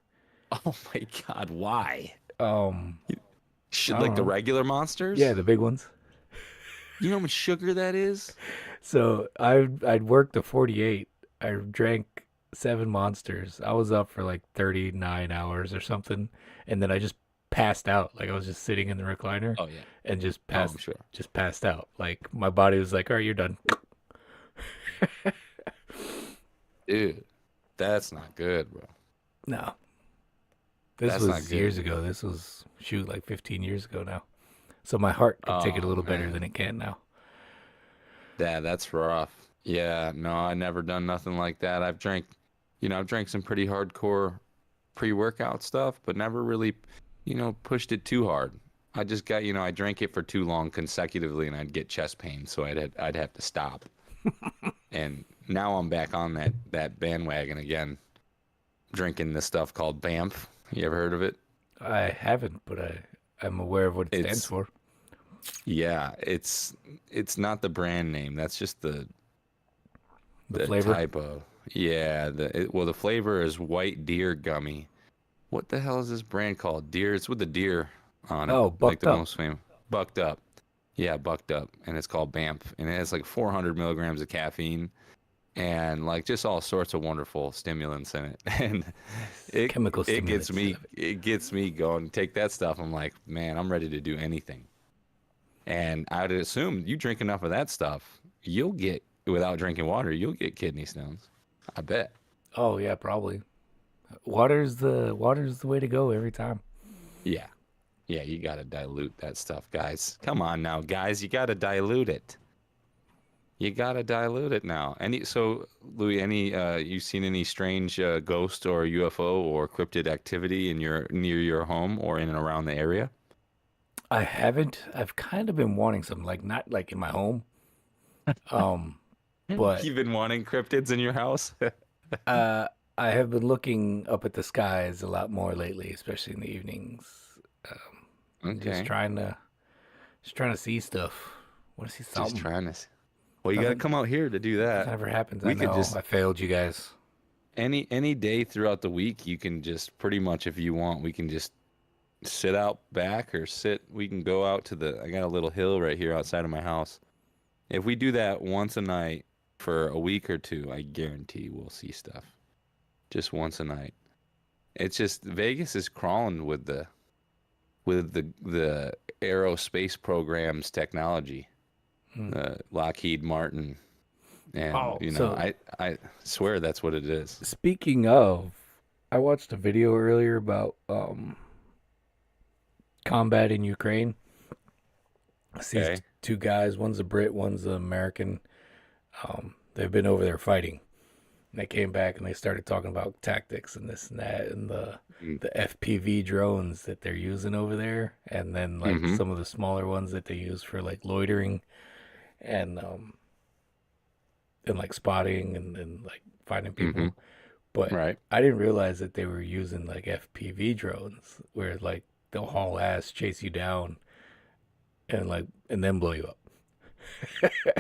Oh my God, why? Um, I Should don't like the know. regular Yeah, monsters? the big ones. You know how much sugar that is? So I'd worked a 48. I drank 7 Monsters. I was up for like 39 hours or something, and then I just passed out. Like I was just sitting in the recliner Oh yeah. and Oh, I'm sure. just passed out. Like my body was like, "All right, you're done." Dude, that's not good, bro. No, this That's not was years good. ago. This was shoot like 15 years ago now. So my heart could take it a Oh little better than man. it can now. That's rough. Yeah, no, I never done nothing like that. I've drank some pretty hardcore pre-workout stuff, but never really, pushed it too hard. I just got, I drank it for too long consecutively and I'd get chest pain, so I'd have to stop. And now I'm back on that bandwagon again, drinking this stuff called Banff. You ever heard of it? I haven't, but I'm aware of what it stands It's for. Yeah, it's not the brand name. That's just The the flavor? type of yeah. Well, the flavor is white deer gummy. What the hell is this brand called? Deer. It's with the deer on it, Oh, like bucked the up. most famous. Bucked up. Yeah, bucked up, and it's called BAMF, and it has like 400 milligrams of caffeine, and like just all sorts of wonderful stimulants in it, and it Chemical it gets stimulants. I me love it. it gets me going. Take that stuff. I'm like, man, I'm ready to do anything. And I'd assume you drink enough of that stuff, you'll get without drinking water, you'll get kidney stones. I bet. Oh yeah, probably. Water's the way to go every time. Yeah. Yeah, you got to dilute that stuff, guys. Come on now, guys. You got to dilute it. You got to dilute it now. Louis, you seen any strange ghost or UFO or cryptid activity in your near your home or in and around the area? I haven't. I've kind of been wanting some, like not like in my home, um, but You've been wanting cryptids in your house? uh, I have been looking up at the skies a lot more lately, especially in the evenings. And Okay. just trying to see stuff. Want to see Just something? trying to. Well, you got to Nothing, come out here to do nothing that. ever happens. I We could know. just I failed you guys. any day throughout the week, you can just pretty much if you want, we can just sit out back or sit. We can go out to the. I got a little hill right here outside of my house. If we do that once a night for a week or two, I guarantee we'll see stuff. Just once a night. It's just Vegas is crawling with the aerospace program's technology. Hmm. Lockheed Martin, and Oh, you know, so I swear that's what it is. speaking of, I watched a video earlier about combat in Ukraine. I see Okay. two guys. One's a Brit, one's an American. They've been over there fighting. And they came back and they started talking about tactics and this and that and Mm. the FPV drones that they're using over there, and then like Mm-hmm. some of the smaller ones that they use for like loitering and like spotting and like finding Mm-hmm. people. But Right. I didn't realize that they were using like FPV drones where like they'll haul ass, chase you down, and then blow you up.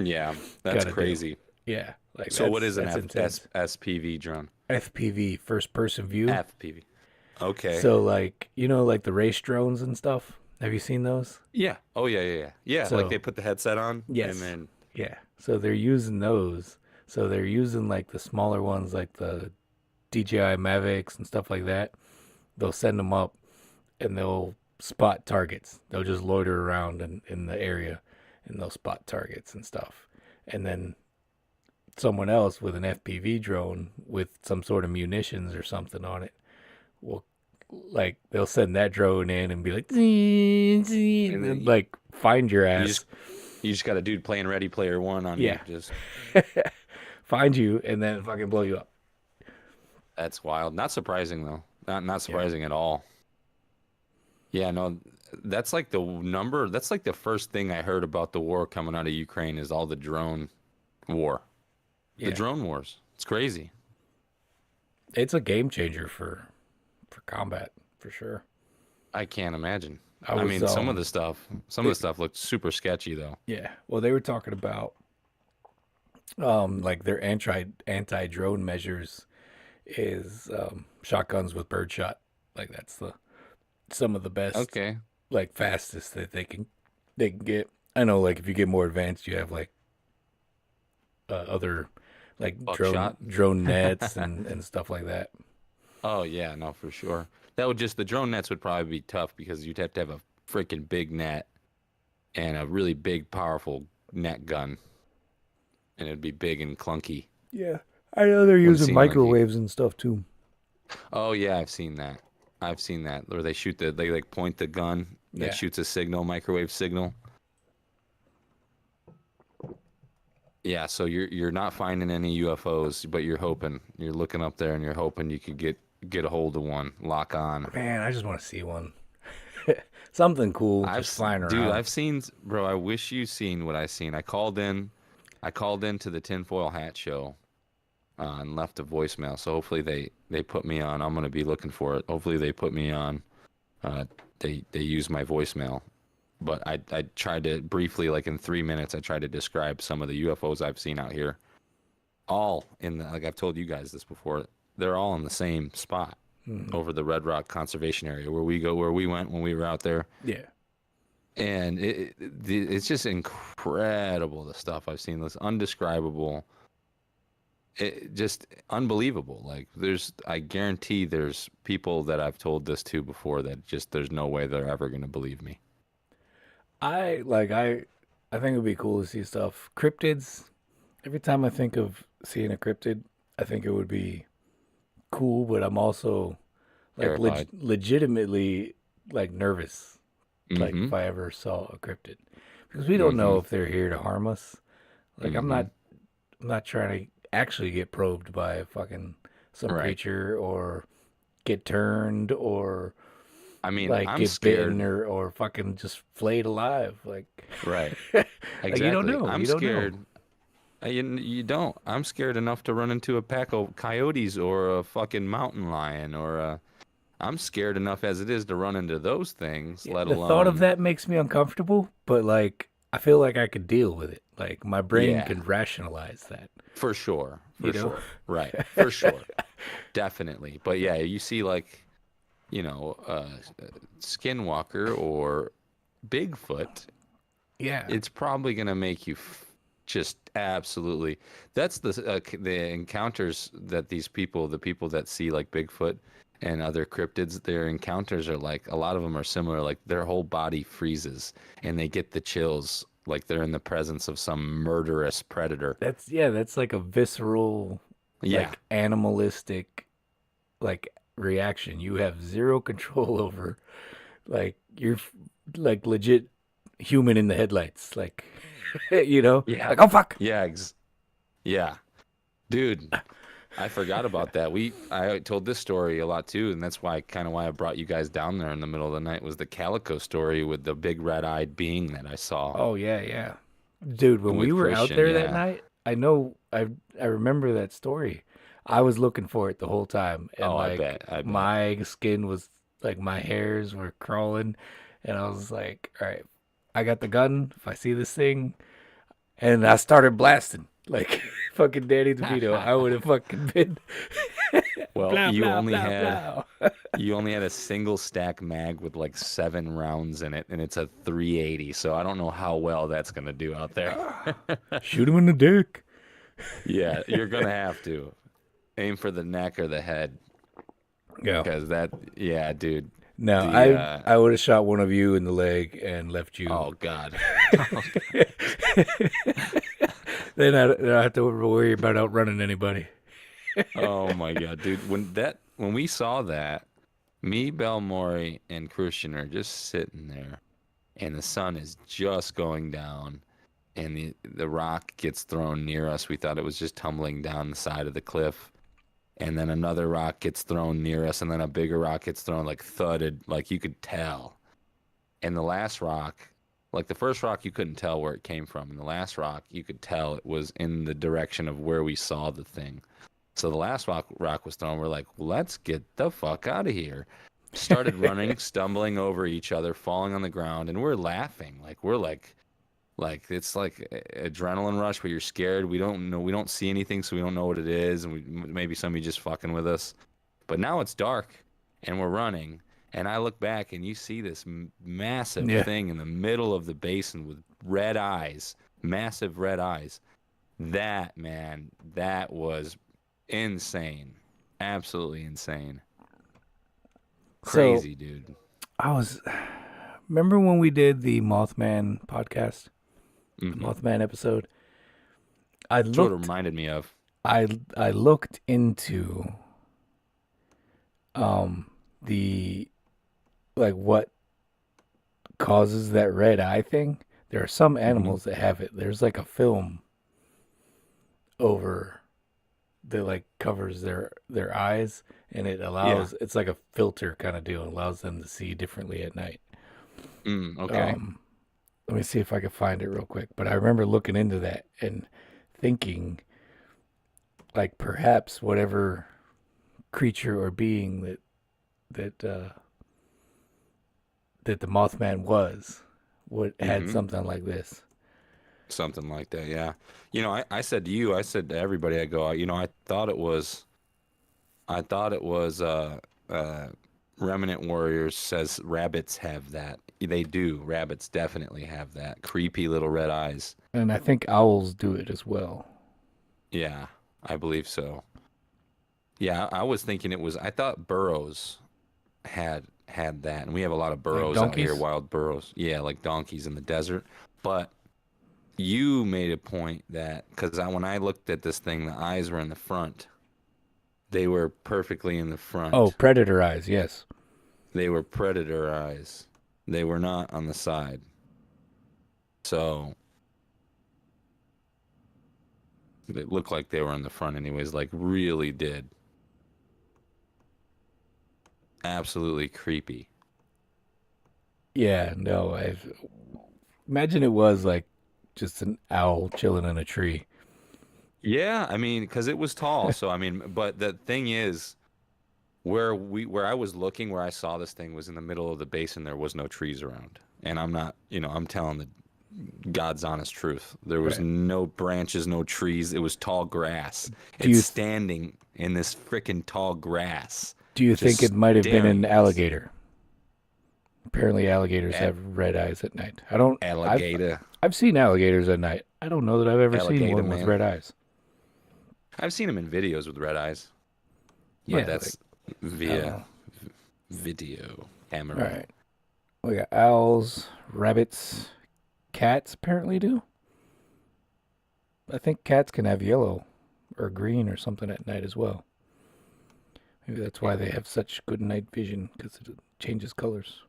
Yeah, that's Gotta do. crazy. Yeah, like So what is an that's intense. SPV drone? FPV, first person view. FPV. Okay. So like like the race drones and stuff. Have you seen those? Yeah. Oh yeah, yeah, yeah. Yeah, like they So put the headset on and yes, then yeah. So they're using those. So they're using like the smaller ones, like the DJI Mavics and stuff like that. They'll send them up and they'll spot targets. They'll just loiter around in the area and they'll spot targets and stuff. And then someone else with an FPV drone with some sort of munitions or something on it will like they'll send that drone in and be like "Zee, zee," and then and like find your you ass. just you just got a dude playing Ready Player One on you. Yeah. Just Find you and then fucking blow you up. that's wild. Not surprising though. Not Yeah. surprising at all. Yeah, no, that's like the number. That's like the first thing I heard about the war coming out of Ukraine is all the drone war. The Yeah. drone wars. It's crazy. It's a game changer for combat for sure. I can't imagine. I I was mean, some of the stuff looked super sketchy though. yeah. Well, they were talking about like their anti drone measures is shotguns with birdshot. Like that's the some of the best Okay. like fastest that they can get. I know like if you get more advanced, you have like other like Buckshot. drone nets and stuff like that. Oh yeah, no, for sure. That would just the drone nets would probably be tough because you'd have to have a freaking big net and a really big, powerful net gun, and it'd be big and clunky. Yeah, I know they're Wouldn't using seem like microwaves and stuff too. Oh yeah, I've seen that. I've seen that where they like point the gun that Yeah. shoots a signal, microwave signal. Yeah, so you're not finding any UFOs, but you're hoping. You're looking up there and you're hoping you could get a hold of one, lock on. Man, I just want to see one. Something cool, just flying Dude, around. I've seen, bro. I wish you seen what I seen. I called in to the Tinfoil Hat show and left a voicemail. So hopefully they put me on. I'm gonna be looking for it. Hopefully they put me on. They use my voicemail. But I tried to briefly, like in 3 minutes, I tried to describe some of the UFOs I've seen out here. all in the, like I've told you guys this before, they're all in the same spot over the Red Rock Conservation Area where we went when we were out there. Yeah. And it's just incredible, the stuff I've seen. This undescribable, just unbelievable. Like I guarantee there's people that I've told this to before that just there's no way they're ever going to believe me. I think it'd be cool to see stuff. Cryptids. Every time I think of seeing a cryptid, I think it would be cool, but I'm also like Terrified. legitimately like nervous. Like Mm-hmm. if I ever saw a cryptid, because we don't know if they're here to harm us. Like I'm not trying to actually get probed by fucking some Right. creature or get turned or I mean, like I'm get bitten scared. or fucking just flayed alive. Like, Right. like Exactly. you don't know. I'm You don't know. scared. You don't. I'm scared enough to run into a pack of coyotes or a fucking mountain lion I'm scared enough as it is to run into those things, Yeah, let the thought of alone. that makes me uncomfortable, but like I feel like I could deal with it. Like my brain Yeah, can rationalize that. for sure. You For know? sure. Right. For sure. Definitely. But yeah, you see like, Skinwalker or Bigfoot, Yeah. it's probably going to make you just absolutely. That's the encounters that the people that see like Bigfoot and other cryptids, their encounters are like a lot of them are similar. Like their whole body freezes and they get the chills, like they're in the presence of some murderous predator. That's like a visceral, Yeah, like animalistic like reaction. You have zero control over. Like like legit human in the headlights. Like yeah, like oh fuck. yeah, yeah, dude. I forgot about that. I told this story a lot too, and that's why I brought you guys down there in the middle of the night was the calico story with the big red-eyed being that I saw Oh yeah, yeah. Dude, when we with were out Christian. there that Yeah. night, I remember that story. I was looking for it the whole time and Oh, I like bet. I bet. my skin was like my hairs were crawling and I was like, all right, I got the gun. If I see this thing and I started blasting like fucking Danny DeVito, I would have fucking been Well, blah blah blah blah. you only had a single stack mag with like 7 rounds in it, and it's a 380. So I don't know how well that's gonna do out there. Shoot him in the dick. Yeah, you're gonna have to aim for the neck or the head, Yeah. because that. Yeah, dude. No, The I would have shot one of you in the leg and left you. Oh God. Then I don't have to worry about outrunning anybody. Oh my God, dude. When we saw that, me, Belmori, and Christian are just sitting there, and the sun is just going down, and the rock gets thrown near us. We thought it was just tumbling down the side of the cliff, and then another rock gets thrown near us, and then a bigger rock gets thrown, like thudded, like you could tell. And the last rock, like the first rock, you couldn't tell where it came from, and the last rock, you could tell it was in the direction of where we saw the thing. So the last rock was thrown. We're like, let's get the fuck out of here. Started running, stumbling over each other, falling on the ground, and we're laughing. Like we're like it's like adrenaline rush, but you're scared. We don't know, we don't see anything, so we don't know what it is, and maybe somebody just fucking with us. But now it's dark, and we're running, and I look back, and you see this massive Yeah. thing in the middle of the basin with red eyes, massive red eyes. That man, that was insane. Absolutely insane. So Crazy, dude. I was. Remember when we did the Mothman podcast, the Mm-hmm. Mothman episode? I That's what it looked. reminded me of. I looked into the like what causes that red eye thing. There are some Mm-hmm. animals that have it. There's like a film over that like covers their eyes and it Yeah. allows it's like a filter kind of deal. It allows them to see differently at night. Okay. Let me see if I can find it real quick. But I remember looking into that and thinking like perhaps whatever creature or being that that the Mothman was would had Mm-hmm. something like this. Something like that, yeah. I said to you, I said to everybody, I go, I thought it was Remnant Warriors says rabbits have that. They do. Rabbits definitely have that. Creepy little red eyes. And I think owls do it as well. Yeah, I believe so. Yeah, I was thinking I thought burros had that, and we have a lot of Like burros out here, donkeys? wild burros. Yeah, like donkeys in the desert. But you made a point that because when I looked at this thing, the eyes were in the front. They were perfectly in the Oh, front. predator eyes, yes. They were predator eyes. They were not on the side. So they looked like they were in the front anyways, like really did. Absolutely creepy. Yeah, no, I imagine it was like just an owl chilling in a tree. Yeah, I mean, because it was tall. So I mean, but the thing is, where I was looking, where I saw this thing was in the middle of the basin. There was no trees around, and I'm not, I'm telling the God's honest truth. There was Right. no branches, no trees. It was tall grass. Do It's you standing in this freaking tall grass, do you think just it might have been an staring at us. alligator? Apparently alligators At have red eyes at night. I don't alligator, I've seen alligators at night. I don't know that I've ever seen alligator one with man. red eyes. I've seen him in videos with red eyes, but Yeah, like that's I don't via know. video All camera. right. We got owls, rabbits, cats apparently do. I think cats can have yellow or green or something at night as well. Maybe that's why they have such good night vision because it changes colors.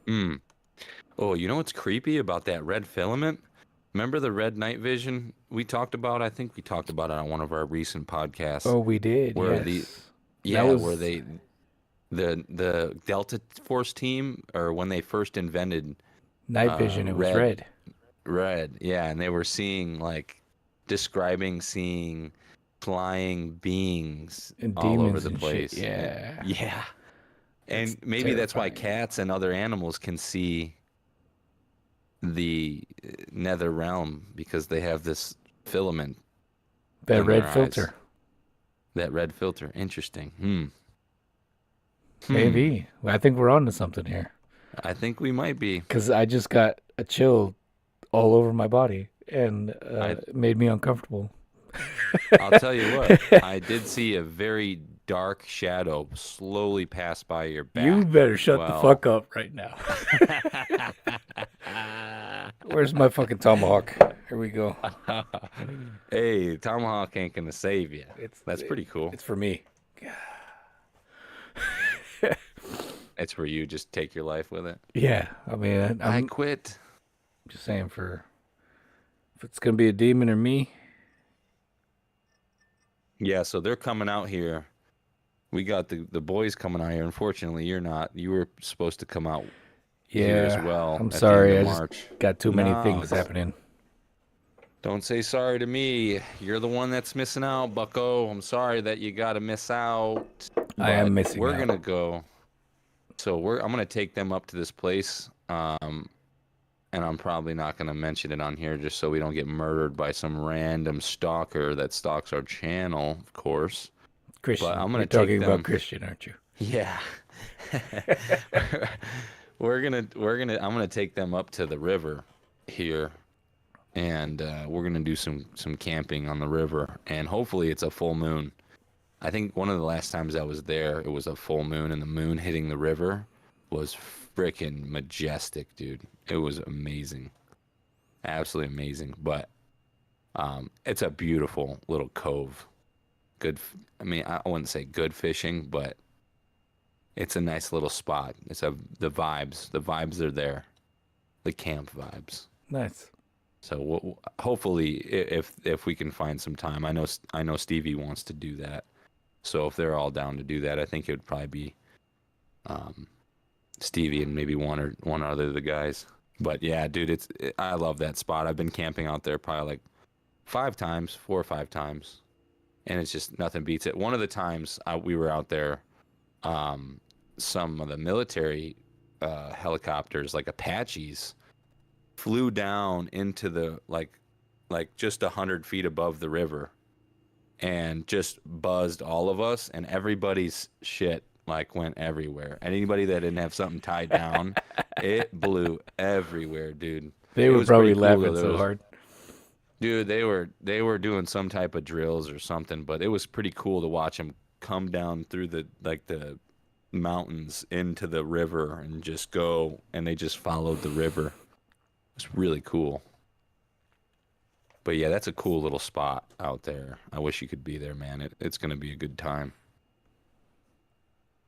Mm. Oh, you know what's creepy about that red filament? Remember the red night vision we talked about? I think we talked about it on one of our recent podcasts Oh, we did. where Yes. That yeah, where was the Delta Force team, or when they first invented night vision. It was red, red. yeah, and they were seeing flying beings And all over demons the and shit. place. And Yeah. yeah, That's and maybe that's why terrifying. cats and other animals can see the nether realm because they have this filament That in their red eyes. filter. That red filter. Interesting. Hmm. Maybe. I think we're on to something here. I think we might be. Because I just got a chill all over my body and I it made me uncomfortable. I'll tell you what. I did see a very dark shadow slowly pass by your You back. better shut the Well. fuck up right now. Where's my fucking tomahawk? Here we go. Hey, tomahawk ain't gonna save you. It's That's pretty cool. it's for me. It's for you. Just take your life with it. Yeah, I mean, I I'm quit. just saying for if it's gonna be a demon or me. Yeah, so they're coming out here. We got the boys coming out here. Unfortunately, you're not. You were supposed to come out here as Yeah, well I'm at the sorry. end I of just March. got too many No, things happening. don't say sorry to me. You're the one that's missing out, Bucko. I'm sorry that you got to miss out, I am but missing we're out. gonna go. So I'm gonna take them up to this place, and I'm probably not gonna mention it on here just so we don't get murdered by some random stalker that stalks our channel, of course. Christian, But I'm you're gonna take talking them. about Christian, aren't you? Yeah. I'm gonna take them up to the river here, and we're gonna do some camping on the river, and hopefully it's a full moon. I think one of the last times I was there, it was a full moon, and the moon hitting the river was freaking majestic, dude. It was amazing, absolutely amazing. But it's a beautiful little cove. I mean, I wouldn't say good fishing, but it's a nice little spot. The vibes are there, the camp vibes. Nice. So hopefully, if we can find some time, I know Stevie wants to do that. So if they're all down to do that, I think it would probably be Stevie and maybe one other of the guys. But yeah, dude, I love that spot. I've been camping out there probably like 4 or 5 times, and it's just nothing beats it. One of the times we were out there, some of the military helicopters, like Apaches, flew down into the like just 100 feet above the river and just buzzed all of us, and everybody's shit like went everywhere. Anybody that didn't have something tied down, it blew everywhere, dude. They It were was probably pretty cool, laughing though. so hard. Dude, they were doing some type of drills or something, but it was pretty cool to watch them come down through the mountains into the river and just go, and they just followed the river. It's really cool. But yeah, that's a cool little spot out there. I wish you could be there, man. It's gonna be a good time.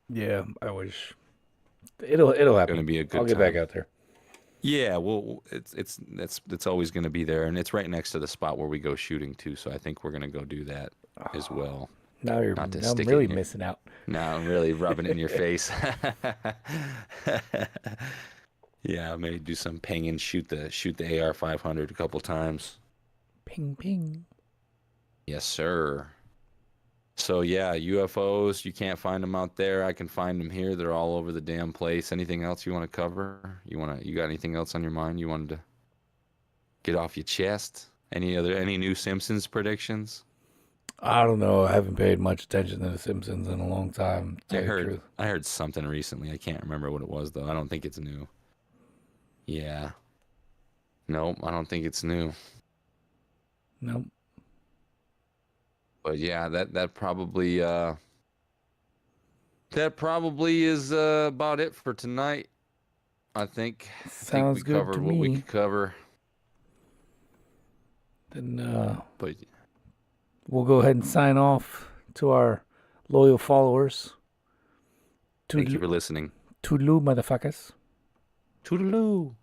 Yeah, I wish. It'll happen. Gonna be a I'll good get back time. out there. Yeah, well, it's always gonna be there, and it's right next to the spot where we go shooting too. So I think we're gonna go do that as well. Now Not to I'm stick it really in your, missing out. now I'm really rubbing it in your face. Yeah, maybe do some ping and shoot the AR 500 a couple times. Ping ping. Yes, sir. So yeah, UFOs, you can't find them out there. I can find them here. They're all over the damn place. Anything else you want to cover? You got anything else on your mind you wanted to get off your chest? Any new Simpsons predictions? I don't know. I haven't paid much attention to The Simpsons in a long time, to tell you the truth. I heard something recently. I can't remember what it was though. I don't think it's new. Yeah. Nope, I don't think it's new. Nope. But yeah, that probably is about it for tonight. I think Sounds we good covered to what we me. could cover. Then But we'll go ahead and sign off to our loyal followers. thank you for Toodaloo, listening. toodaloo, motherfuckers. Toodaloo.